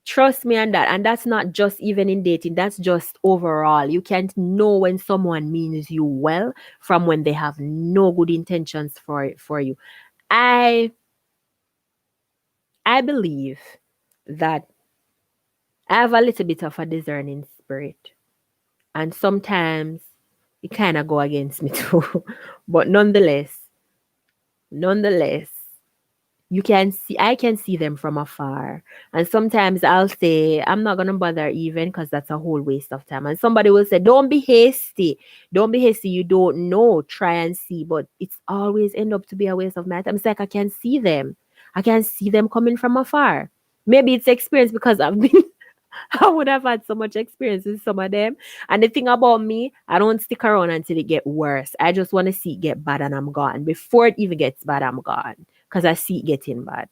Trust me on that. And that's not just even in dating. That's just overall. You can't know when someone means you well from when they have no good intentions for you. I I believe that I have a little bit of a discerning spirit, and sometimes it kind of go against me too. But nonetheless, you can see I can see them from afar. And sometimes I'll say, I'm not gonna bother even because that's a whole waste of time. And somebody will say, don't be hasty. Don't be hasty. You don't know. Try and see. But it's always end up to be a waste of my time. It's like I can see them. I can see them coming from afar. Maybe it's experience because I've been I would have had so much experience with some of them. And the thing about me, I don't stick around until it get worse. I just want to see it get bad and I'm gone. Before it even gets bad, I'm gone. Because I see it getting bad.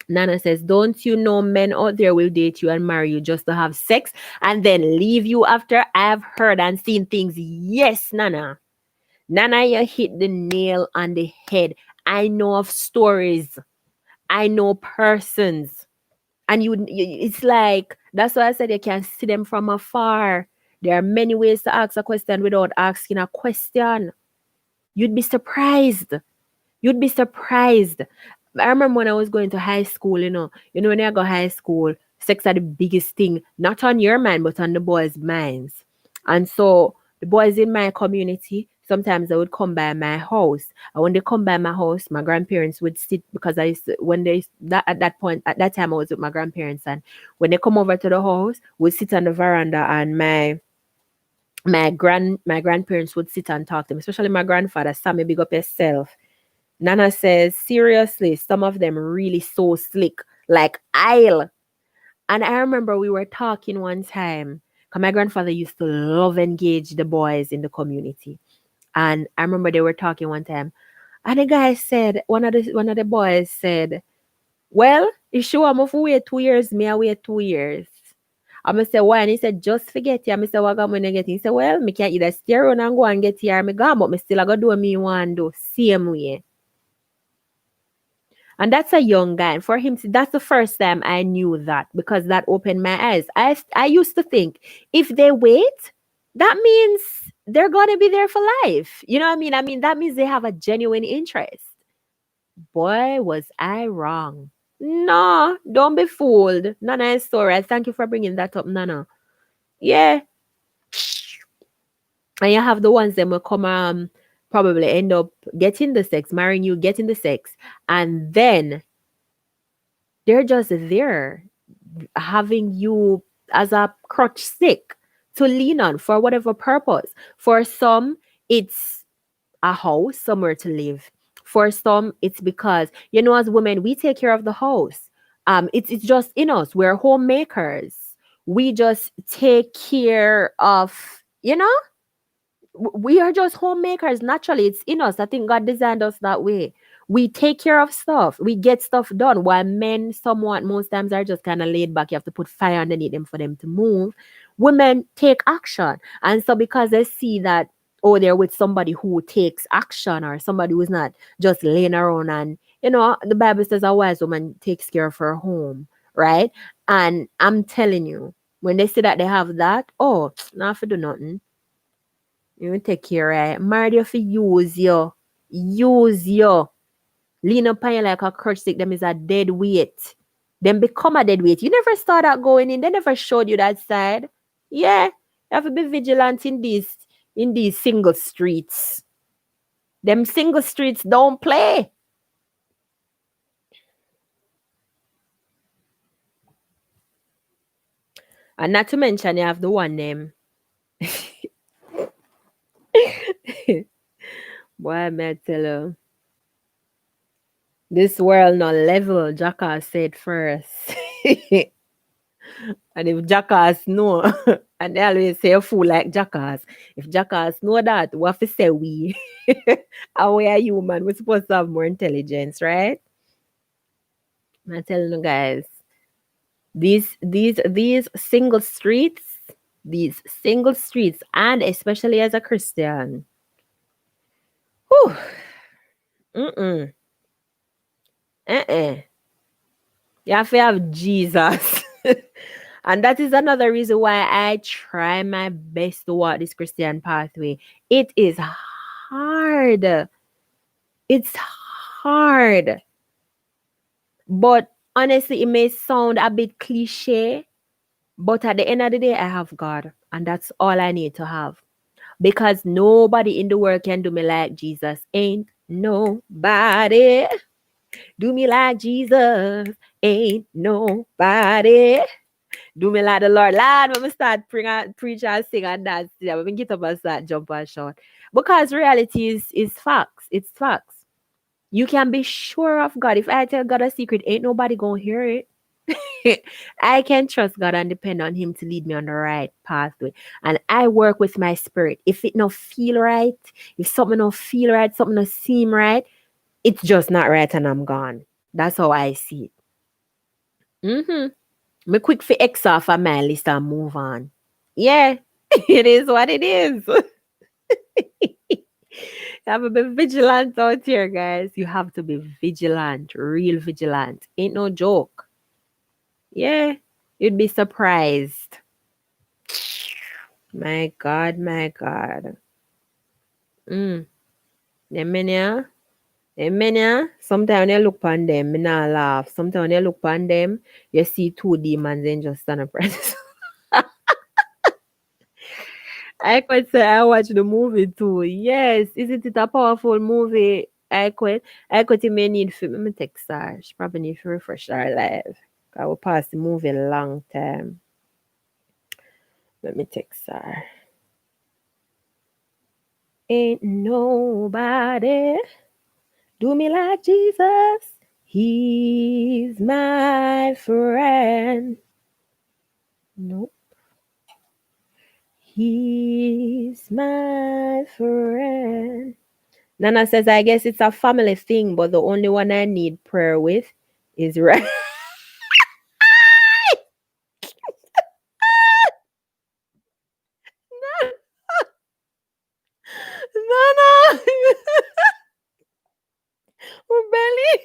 Nana says, don't you know men out there will date you and marry you just to have sex and then leave you after? I've heard and seen things. Yes, Nana. Nana, you hit the nail on the head. I know of stories. I know persons. And it's like, that's why I said you can see them from afar. There are many ways to ask a question without asking a question. You'd be surprised. You'd be surprised. I remember when I was going to high school, when I go high school, sex are the biggest thing, not on your mind, but on the boys' minds. And so the boys in my community, sometimes they would come by my house. And when they come by my house, my grandparents would sit because I used to, when they that at that point at that time I was with my grandparents, and when they come over to the house, we'd sit on the veranda and my grandparents would sit and talk to them, especially my grandfather. Sammy, big up yourself. Nana says, seriously, some of them really so slick, like aisle. And I remember we were talking one time, because my grandfather used to love engage the boys in the community. And I remember they were talking one time. And the guy said, one of the boys said, well, you sure I'm off wait 2 years, me I wait 2 years. I'm gonna say why? And he said, just forget it. I'm say what I'm gonna get. He said, well, me can't either stay around and go and get here. Me gone, but me still I go do what me want to do. Same way. And that's a young guy. And for him, that's the first time I knew that because that opened my eyes. I used to think if they wait, that means they're going to be there for life. You know what I mean? I mean, that means they have a genuine interest. Boy, was I wrong. No, don't be fooled. Nana is sorry. Thank you for bringing that up, Nana. Yeah. And you have the ones that will come probably end up getting the sex, marrying you, getting the sex, and then they're just there having you as a crutch stick to lean on for whatever purpose. For some, it's a house, somewhere to live. For some, it's because, as women, we take care of the house. It's just in us. We're homemakers. We just take care of, we are just homemakers naturally. It's in us. I think God designed us that way. We take care of stuff. We get stuff done. While men, somewhat, most times are just kind of laid back. You have to put fire underneath them for them to move. Women take action. And so because they see that, oh, they're with somebody who takes action or somebody who's not just laying around, and, the Bible says a wise woman takes care of her home, right? And I'm telling you, when they say that they have that, oh, not for do nothing. You take care, right? Married you for use you. Use you. Lean up on you like a crutch stick. Them is a dead weight. Them become a dead weight. You never saw that going in. They never showed you that side. Yeah. You have to be vigilant in these single streets. Them single streets don't play. And not to mention, you have the one name. Boy, may I tell you, this world not level, Jackass said first. And if Jackass know, and they always say a fool like Jackass. If Jackass know that, what if say we? And we are human, we're supposed to have more intelligence, right? I'm telling you guys, these single streets, and especially as a Christian, whew, mm-mm, uh-uh. You have to have Jesus. And that is another reason why I try my best to walk this Christian pathway. It is hard. It's hard. But honestly, it may sound a bit cliche, but at the end of the day, I have God. And that's all I need to have. Because nobody in the world can do me like Jesus. Ain't nobody do me like Jesus. Ain't nobody do me like the Lord. Lord, when we start preach and sing and dance, when we get up and start jump and shout. Because reality is facts. It's facts. You can be sure of God. If I tell God a secret, ain't nobody gonna hear it. I can trust God and depend on Him to lead me on the right pathway. And I work with my spirit. If it don't feel right, if something don't feel right, something don't seem right, it's just not right and I'm gone. That's how I see it. Me quick for X off of my list and move on. Yeah, it is what it is. You have to be vigilant out here, guys. You have to be vigilant, real vigilant. Ain't no joke. Yeah, you'd be surprised. My God, my God. Them many, sometimes when you look on them, me not laugh. Sometimes when you look on them, you see two demons and just stand up. I could say I watched the movie too. Yes, isn't it a powerful movie? I quit it may need for me text her. She probably need to refresh her life. I will pass the movie a long time. Let me text her. Ain't nobody do me like Jesus. He's my friend. Nope. He's my friend. Nana says, I guess it's a family thing, but the only one I need prayer with is right. Nana, my belly.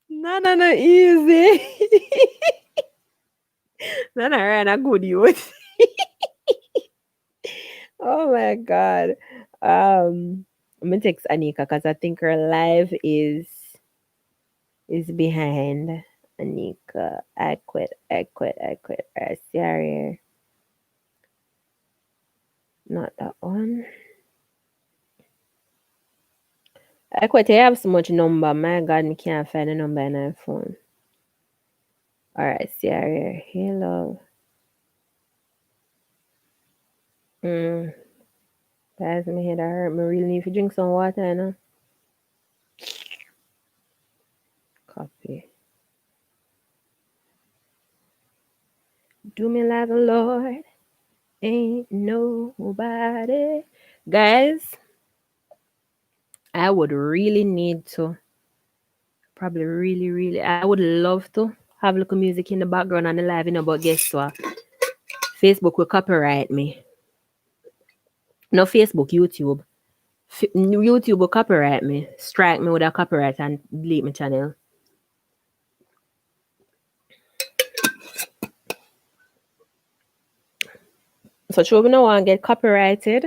Nana, no easy. Nana, ran a good youth. Oh my God. I'm gonna text Anika because I think her live is behind. Anika, I quit. I see her here. Not that one. I quit. I have so much number. My God, I can't find a number in my phone. All right, see her here. Hey, love. Guys, my head hurt. Me really need to drink some water, you know. Copy. Do me like the Lord. Ain't nobody. Guys, I would really need to. Probably really. I would love to have a little music in the background and the live, you know, but guess what? Facebook will copyright me. No, Facebook, YouTube. YouTube will copyright me. Strike me with a copyright and delete my channel. So sure we don't want to get copyrighted.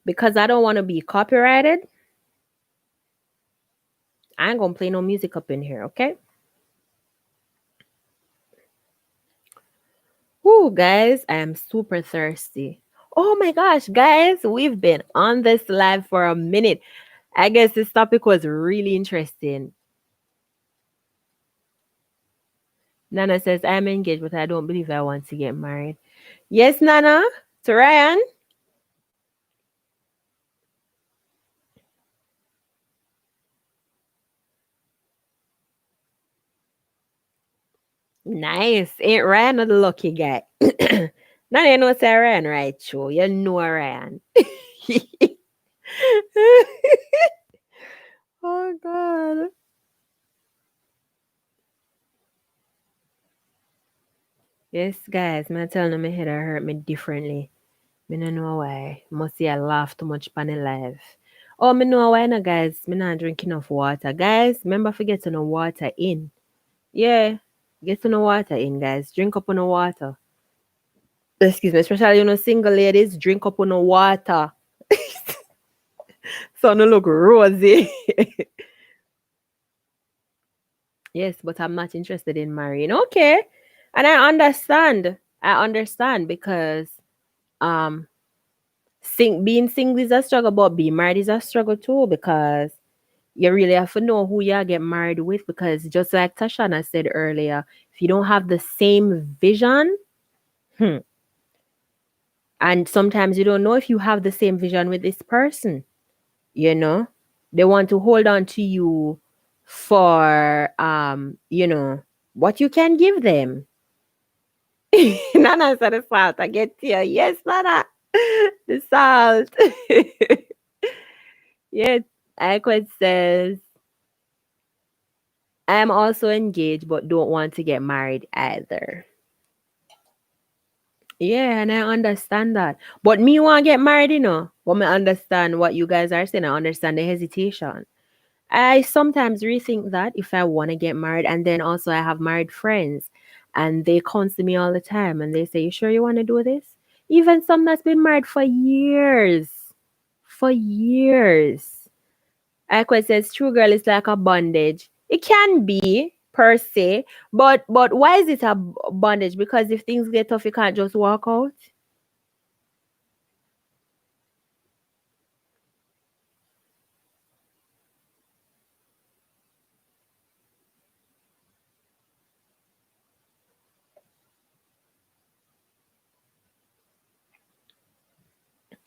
Because I don't want to be copyrighted, I ain't gonna play no music up in here, okay? Woo, guys, I am super thirsty. Oh my gosh, guys, we've been on this live for a minute. I guess this topic was really interesting. Nana says, I'm engaged, but I don't believe I want to get married. Yes, Nana. To Ryan. Nice. Ain't Ryan not the lucky guy? Nana, you know say Ryan, right? True. You know Ryan. Oh, God. Yes, guys. Me tell them my head hurt me differently. Me no know why. Must see I laugh too much pan live. Oh, me know why no, guys. Me not drink enough water. Guys, remember forget to know water in. Yeah. Get to know water in, guys. Drink up on the water. Excuse me, especially single ladies, drink up on the water. So no look rosy. Yes, but I'm not interested in marrying. Okay. And I understand. I understand because um being single is a struggle, but being married is a struggle too because you really have to know who you get married with because just like Tashana said earlier, if you don't have the same vision, hmm, and sometimes you don't know if you have the same vision with this person, you know, they want to hold on to you for what you can give them. Nana said the salt. I get you. Yes, Nana. The salt. Yes. Aquad says, I am also engaged but don't want to get married either. Yeah, and I understand that. But me want to get married, But me understand what you guys are saying. I understand the hesitation. I sometimes rethink that if I want to get married. And then also I have married friends and they come to me all the time and they say, you sure you want to do this? Even some that's been married for years. For years. Aqua says true girl is like a bondage. It can be per se, but why is it a bondage? Because if things get tough, you can't just walk out.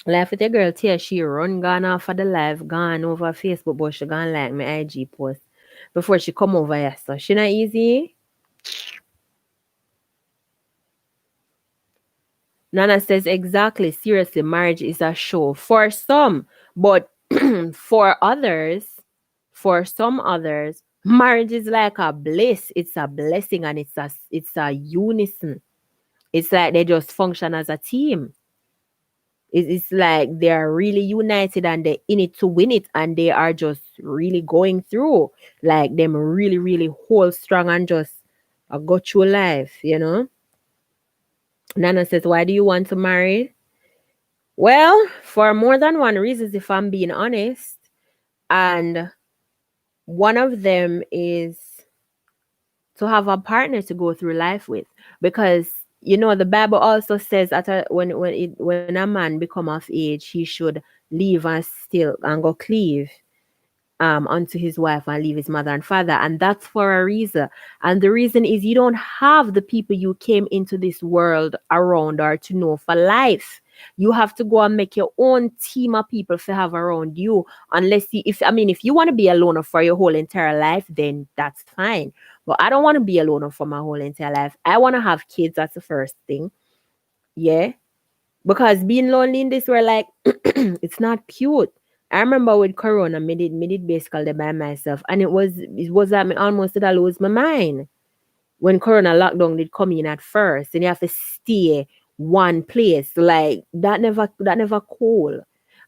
Laugh with your girl Tia, she run gone off of the live, gone over Facebook, but she gone like my IG post before she come over here. So she not easy. Nana says exactly. Seriously, marriage is a show for some, but for others, for some others, marriage is like a bliss. It's a blessing, and it's a unison. It's like they just function as a team. It's like they're really united and they're in it to win it, and they are just really going through like them really really hold strong and just go through life. Nana says, why do you want to marry? Well, for more than one reasons, if I'm being honest. And one of them is to have a partner to go through life with. Because the Bible also says that when a man become of age, he should leave and still and go cleave unto his wife and leave his mother and father. And that's for a reason. And the reason is you don't have the people you came into this world around or to know for life. You have to go and make your own team of people to have around you. If you want to be a loner for your whole entire life, then that's fine. But I don't want to be a loner for my whole entire life. I want to have kids. That's the first thing. Yeah. Because being lonely in this world, like, it's not cute. I remember with Corona, me did basically by myself, and it was that me almost did I lose my mind when Corona lockdown did come in at first, and you have to stay one place like that never cool,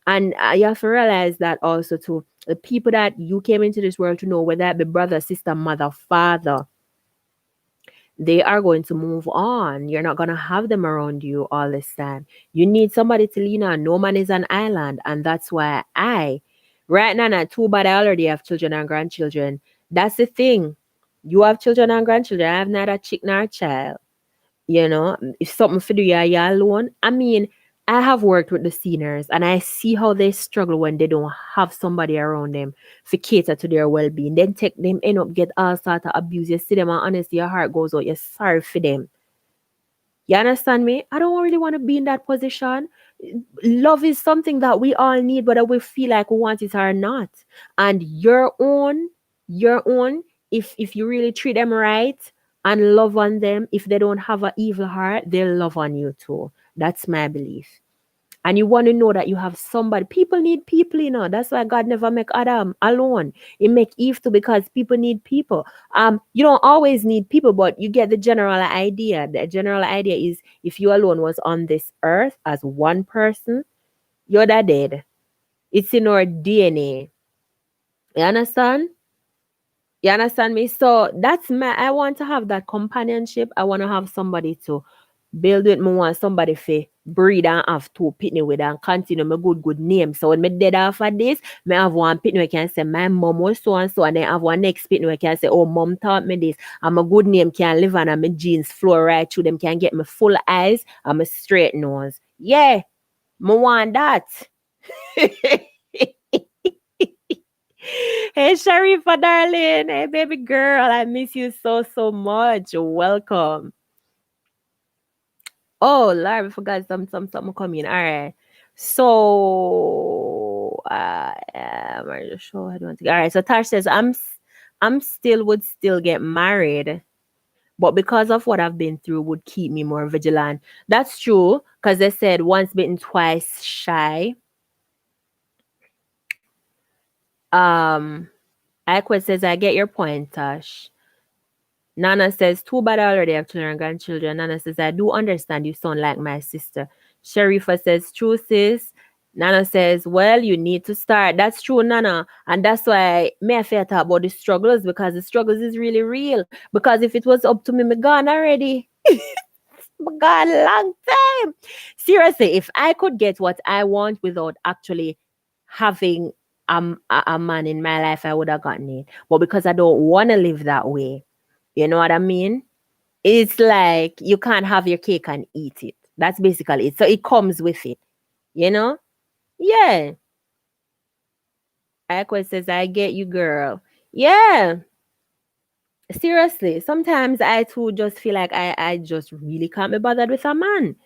and you have to realize that also too the people that you came into this world to know, whether it be brother, sister, mother, father, they are going to move on. You're not going to have them around you all this time. You need somebody to lean on. No man is an island. And that's why right now, not too bad, I already have children and grandchildren. That's the thing. You have children and grandchildren. I have neither chick nor child. If something for you, you're alone. I mean, I have worked with the seniors and I see how they struggle when they don't have somebody around them to cater to their well being. Then take them end up get all sort of abuse. You see them and honestly your heart goes out. You're sorry for them. You understand me? I don't really want to be in that position. Love is something that we all need, whether we feel like we want it or not. And your own, if you really treat them right and love on them, if they don't have an evil heart, they'll love on you too. That's my belief. And you want to know that you have somebody. People need people, you know. That's why God never make Adam alone. He make Eve too because people need people. You don't always need people, but you get the general idea. The general idea is if you alone was on this earth as one person, you're that dead. It's in our DNA. You understand? You understand me? So that's my I want to have that companionship. I want to have somebody to build with me, want somebody to breed and have two pitney with and continue my good name. So when me dead after this, me have one pitney where can say my mom was so and so, and then have one next pitney where can say, oh mom taught me this. And my good name can live on and my jeans flow right through them, can get me full eyes and my straight nose. Yeah, me want that. Hey Sharifa darling. Hey baby girl. I miss you so much. Welcome. Oh Lord, I forgot something coming. All right. So I'm just sure I don't think. All right. So Tash says I'm still would still get married, but because of what I've been through would keep me more vigilant. That's true, because they said once bitten, twice shy. Um Aqua says I get your point, Tash. Nana says, too bad I already have children and grandchildren. Nana says, I do understand you sound like my sister. Sharifa says, true sis. Nana says, well, you need to start. That's true, Nana. And that's why me I feel talk about the struggles, because the struggles is really real. Because if it was up to me, me gone already. Me gone long time. Seriously, if I could get what I want without actually having a man in my life, I would have gotten it. But because I don't want to live that way, you know what I mean? It's like you can't have your cake and eat it. That's basically it. So it comes with it, you know? Yeah. Aqua says, I get you, girl. Yeah. Seriously. Sometimes I too just feel like I just really can't be bothered with a man.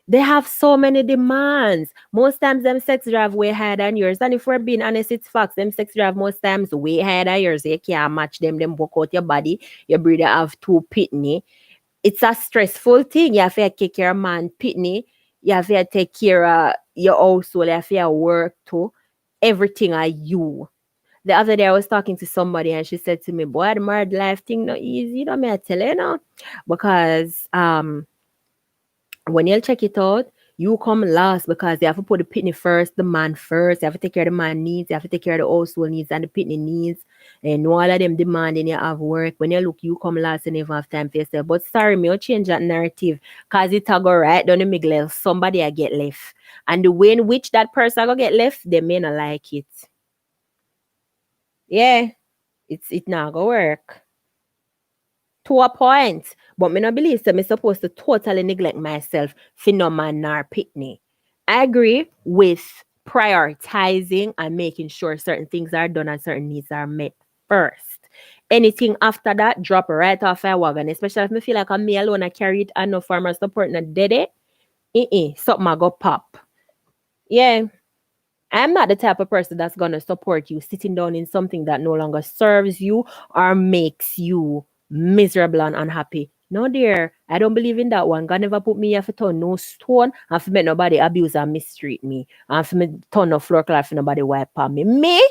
They have so many demands. Most times them sex drive way higher than yours. And if we're being honest, it's facts. Them sex drive most times way higher than yours. You can't match them work out your body. Your breeder have two pitney. It's a stressful thing. You have to take care of man pitney. You have to take care of your household. You have to work too. Everything are you. The other day I was talking to somebody and she said to me, boy, the married life thing not easy. You know me I tell you now. Because when you check it out, you come last because you have to put the pitney first, the man first. You have to take care of the man needs. You have to take care of the household needs and the pitney needs. And all of them demanding you have work. When you look, you come last and never have time for yourself. But sorry, me, you change that narrative. Because it a go right down the middle. Somebody I get left. And the way in which that person go get left, they may not like it. Yeah, it not go work. To a point. But me not believe so me supposed to totally neglect myself for no man nor pitney. I agree with prioritizing and making sure certain things are done and certain needs are met first. Anything after that, drop right off a wagon. Especially if me feel like I'm me alone, I carry it and no farmer support not dead it. Something I go pop. Yeah. I'm not the type of person that's gonna support you sitting down in something that no longer serves you or makes you miserable and unhappy. No, dear, I don't believe in that one. God never put me here for turn no stone and for make nobody abuse and mistreat me. And for me turn no floor cloth for nobody wipe on me. Me?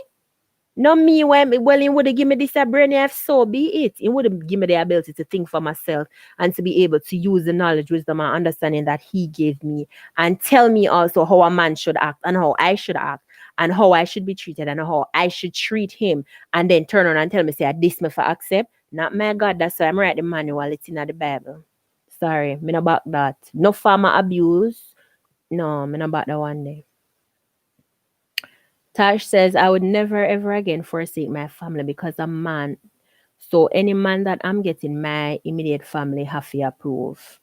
No me when well he would have give me this a brain if so be it. He would have give me the ability to think for myself and to be able to use the knowledge, wisdom, and understanding that he gave me and tell me also how a man should act and how I should act and how I should be treated and how I should treat him and then turn on and tell me say this me for accept. Not my God, that's why I'm write the manual, it's in the Bible. Sorry, me not about that. No farmer abuse. No, me not about that one day. Tash says, I would never ever again forsake my family because I'm man. So any man that I'm getting, my immediate family have to approve.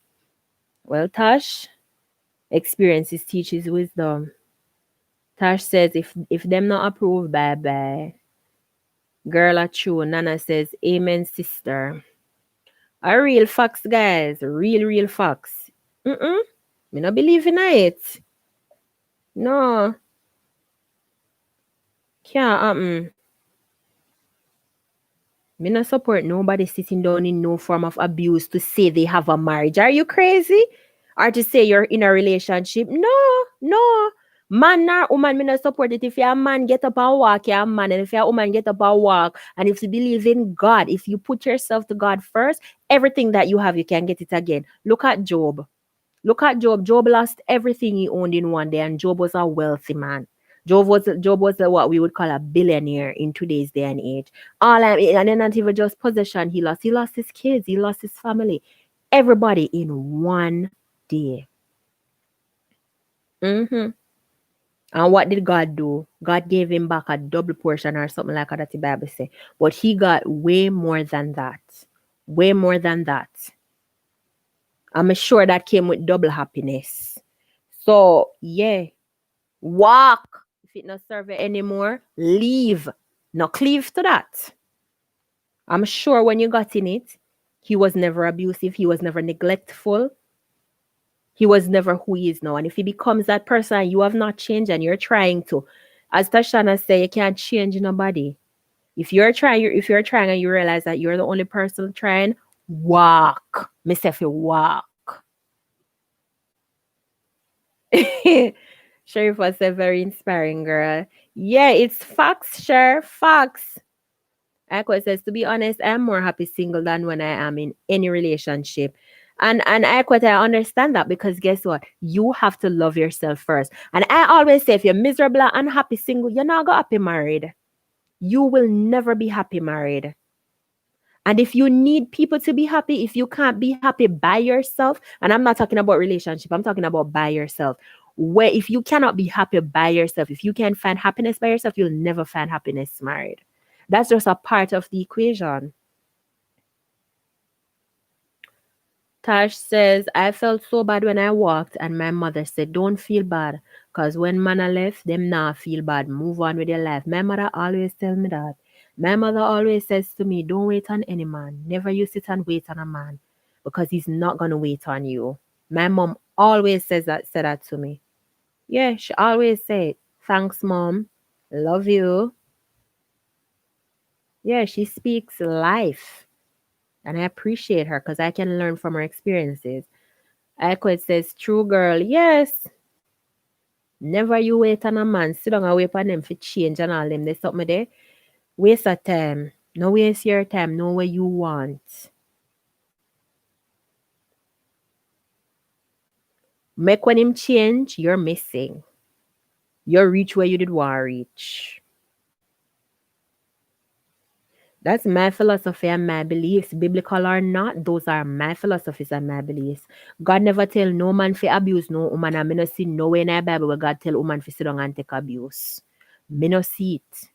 Well, Tash, Experiences teaches wisdom. Tash says if them not approve, bye bye. Girl a true. Nana says, Amen, sister. A real facts, guys. Real facts. Mm-mm. Me not believe in it. No. Can't happen. Me not support nobody sitting down in no form of abuse to say they have a marriage. Are you crazy? Or to say you're in a relationship? No. Man or woman, me not support it. If you're a man, get up and walk, you're a man. And if you're a woman, get up and walk. And if you believe in God, if you put yourself to God first, everything that you have, you can get it again. Look at Job. Look at Job. Job lost everything he owned in one day, and Job was a wealthy man. Job was what we would call a billionaire in today's day and age. And then not even just possession he lost. He lost his kids. He lost his family. Everybody in one day. hmm And what did God do? God gave him back a double portion or something like that the Bible say. But he got way more than that. Way more than that. I'm sure that came with double happiness. So yeah, walk. If it not serve you anymore, leave. Not cleave to that. I'm sure when you got in it, he was never abusive. He was never neglectful. He was never who he is now. And if he becomes that person, you have not changed and you're trying to. As Tashana say, you can't change nobody. If you're trying and you realize that you're the only person trying, walk. Myself, you walk. Sharifa said, very inspiring, girl. Yeah, it's facts, Sher. Facts. Aqua says, to be honest, I'm more happy single than when I am in any relationship. And Aqua, I understand that because guess what? You have to love yourself first. And I always say, if you're miserable and unhappy single, you're not gonna happy married. You will never be happy married. And if you need people to be happy, if you can't be happy by yourself, and I'm not talking about relationship, I'm talking about by yourself. Where if you cannot be happy by yourself, if you can't find happiness by yourself, you'll never find happiness married. That's just a part of the equation. Tash says, I felt so bad when I walked, and my mother said, don't feel bad. Because when man are left, them now feel bad. Move on with your life. My mother always tell me that. My mother always says to me, don't wait on any man. Never you sit and wait on a man. Because he's not gonna wait on you. My mom always said that to me. Yeah, she always say, thanks, mom. Love you. Yeah, she speaks life. And I appreciate her because I can learn from her experiences. Echo says, true girl, yes. Never you wait on a man. Sit down and wait on them for change and all them. There's something there. Waste of time. No waste your time. Know what you want. Make when him change, you're missing. You're reach where you did want to reach. That's my philosophy and my beliefs. Biblical or not, those are my philosophies and my beliefs. God never tell no man for abuse no woman. And me no see nowhere in the Bible where God tell woman for sit down and take abuse. Me no see it.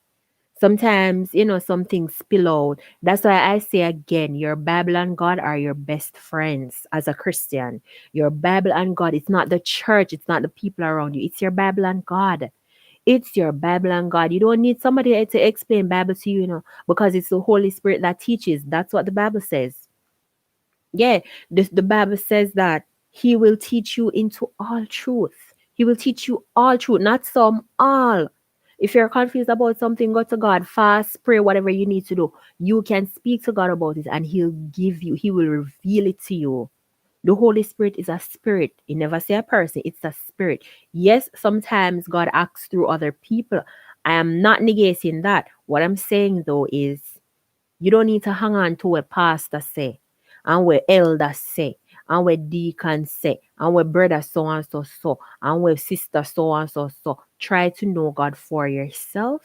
Sometimes, some things spill out. That's why I say again, your Bible and God are your best friends as a Christian. Your Bible and God, it's not the church, it's not the people around you. It's your Bible and God. It's your Bible and God. You don't need somebody to explain Bible to you, because it's the Holy Spirit that teaches. That's what the Bible says. Yeah, the Bible says that He will teach you into all truth. He will teach you all truth, not some, all. If you're confused about something, go to God, fast, pray, whatever you need to do. You can speak to God about it and He will reveal it to you. The Holy Spirit is a spirit. He never say a person, it's a spirit. Yes, sometimes God acts through other people. I am not negating that. What I'm saying though is you don't need to hang on to what pastor say and what elder say and what deacon say and what brother so and so and what sister so and so. Try to know God for yourself.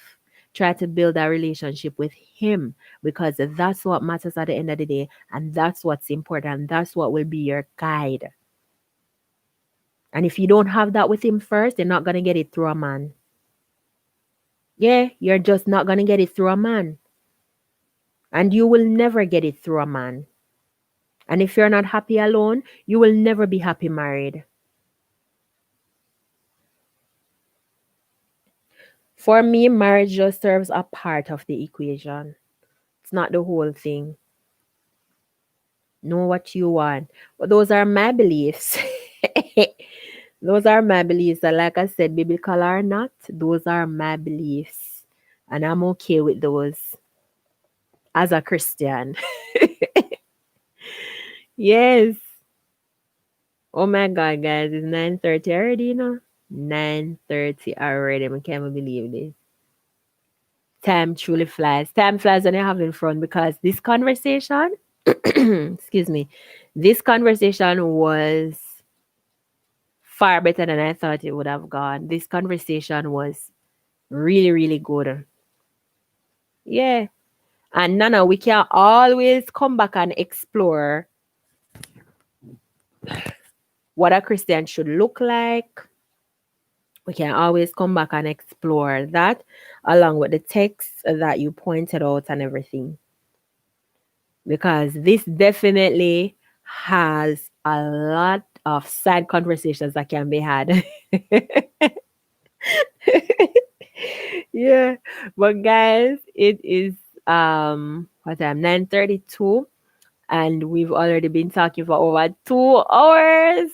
Try to build a relationship with Him because that's what matters at the end of the day, and that's what's important. That's what will be your guide. And if you don't have that with Him first, you're not gonna get it through a man. Yeah, you're just not gonna get it through a man. And you will never get it through a man. And if you're not happy alone, you will never be happy married. For me, marriage just serves a part of the equation. It's not the whole thing. Know what you want. But those are my beliefs. Those are my beliefs. And like I said, biblical or not, those are my beliefs. And I'm okay with those as a Christian. Yes. Oh my God, guys, it's 9:30 already, 9:30 already. I can't even believe this. Time truly flies. Time flies when you're having fun because this conversation, excuse me, this conversation was far better than I thought it would have gone. This conversation was really, really good. Yeah. And Nana, we can always come back and explore what a Christian should look like. We can always come back and explore that along with the text that you pointed out and everything. Because this definitely has a lot of side conversations that can be had. Yeah. But guys, it is what time? 9:32 and we've already been talking for over 2 hours.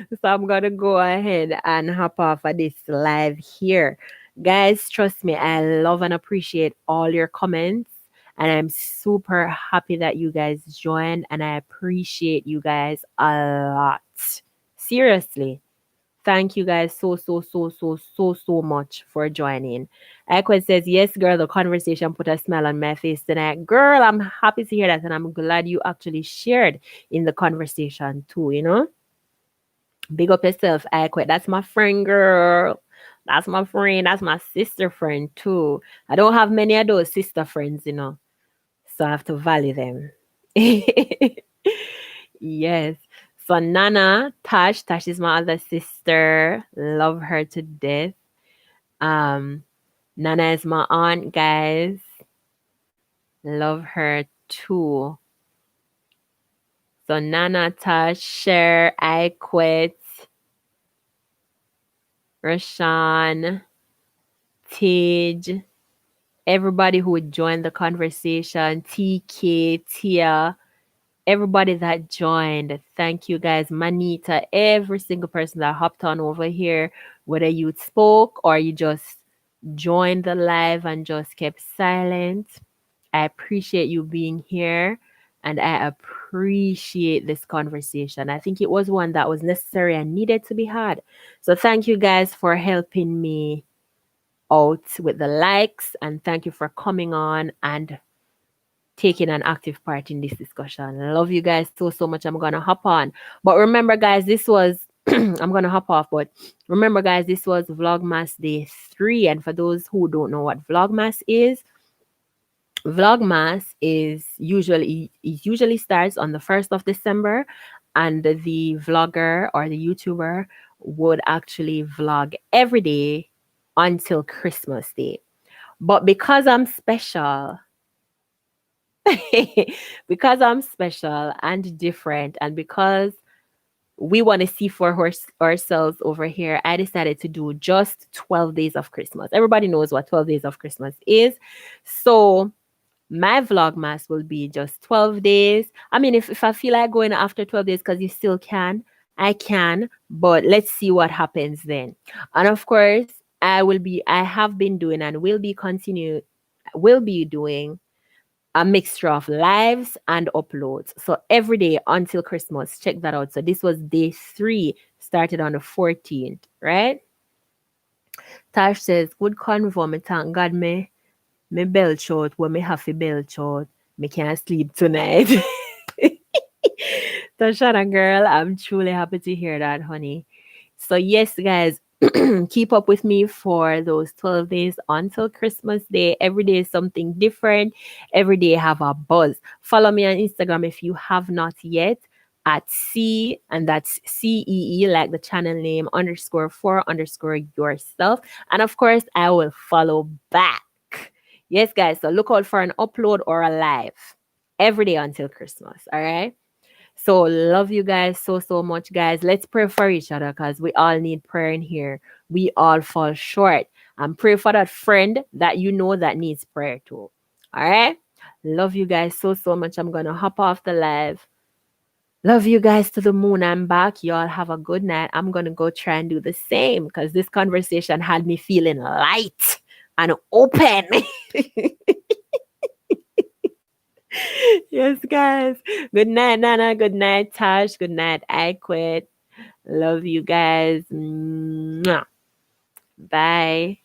So I'm gonna go ahead and hop off of this live here. Guys, trust me, I love and appreciate all your comments. And I'm super happy that you guys joined and I appreciate you guys a lot. Seriously. Thank you guys so much for joining. Equid says, yes, girl, the conversation put a smile on my face tonight. Girl, I'm happy to hear that. And I'm glad you actually shared in the conversation too. Big up yourself, Equid. That's my friend, girl. That's my friend. That's my sister friend too. I don't have many of those sister friends. So I have to value them. Yes. So Nana, Tash is my other sister. Love her to death. Um, Nana is my aunt, guys. Love her too. So Nana, Tash, Cher, I Quit, Rashawn, Tej, everybody who would join the conversation, TK, Tia, everybody that joined. Thank you guys. Manita, every single person that hopped on over here, whether you spoke or you just joined the live and just kept silent. I appreciate you being here and I appreciate this conversation. I think it was one that was necessary and needed to be had. So thank you guys for helping me out with the likes and thank you for coming on and taking an active part in this discussion. I love you guys so much. I'm gonna hop on. But remember, guys, this was I'm gonna hop off, but remember, guys, this was Vlogmas Day 3. And for those who don't know what Vlogmas is usually starts on the 1st of December, and the vlogger or the YouTuber would actually vlog every day until Christmas Day. But because I'm special, because I'm special and different, and because we want to see for ourselves over here, I decided to do just 12 days of Christmas. Everybody knows what 12 days of Christmas is. So my vlogmas will be just 12 days. I mean, if I feel like going after 12 days, because you still can, I can, but let's see what happens then. And of course, I have been doing and will be doing a mixture of lives and uploads. So every day until Christmas, check that out. So this was day 3, started on the 14th, right? Tash says, good convo, me thank God me belch out when me have to belch out. Me can't sleep tonight. Tashana girl, I'm truly happy to hear that, honey. So yes, guys, keep up with me for those 12 days until Christmas Day. Every day is something different. Every day have a buzz. Follow me on Instagram if you have not yet at C, and that's CEE, like the channel name, _for_ yourself. And of course, I will follow back. Yes, guys. So look out for an upload or a live every day until Christmas. All right. So love you guys so much, guys. Let's pray for each other because we all need prayer in here. We all fall short. And pray for that friend that you know that needs prayer too. All right. Love you guys so, so much. I'm going to hop off the live. Love you guys to the moon and back. Y'all have a good night. I'm going to go try and do the same because this conversation had me feeling light and open. Yes, guys. Good night, Nana. Good night, Tash. Good night, I quit. Love you guys. Mwah. Bye.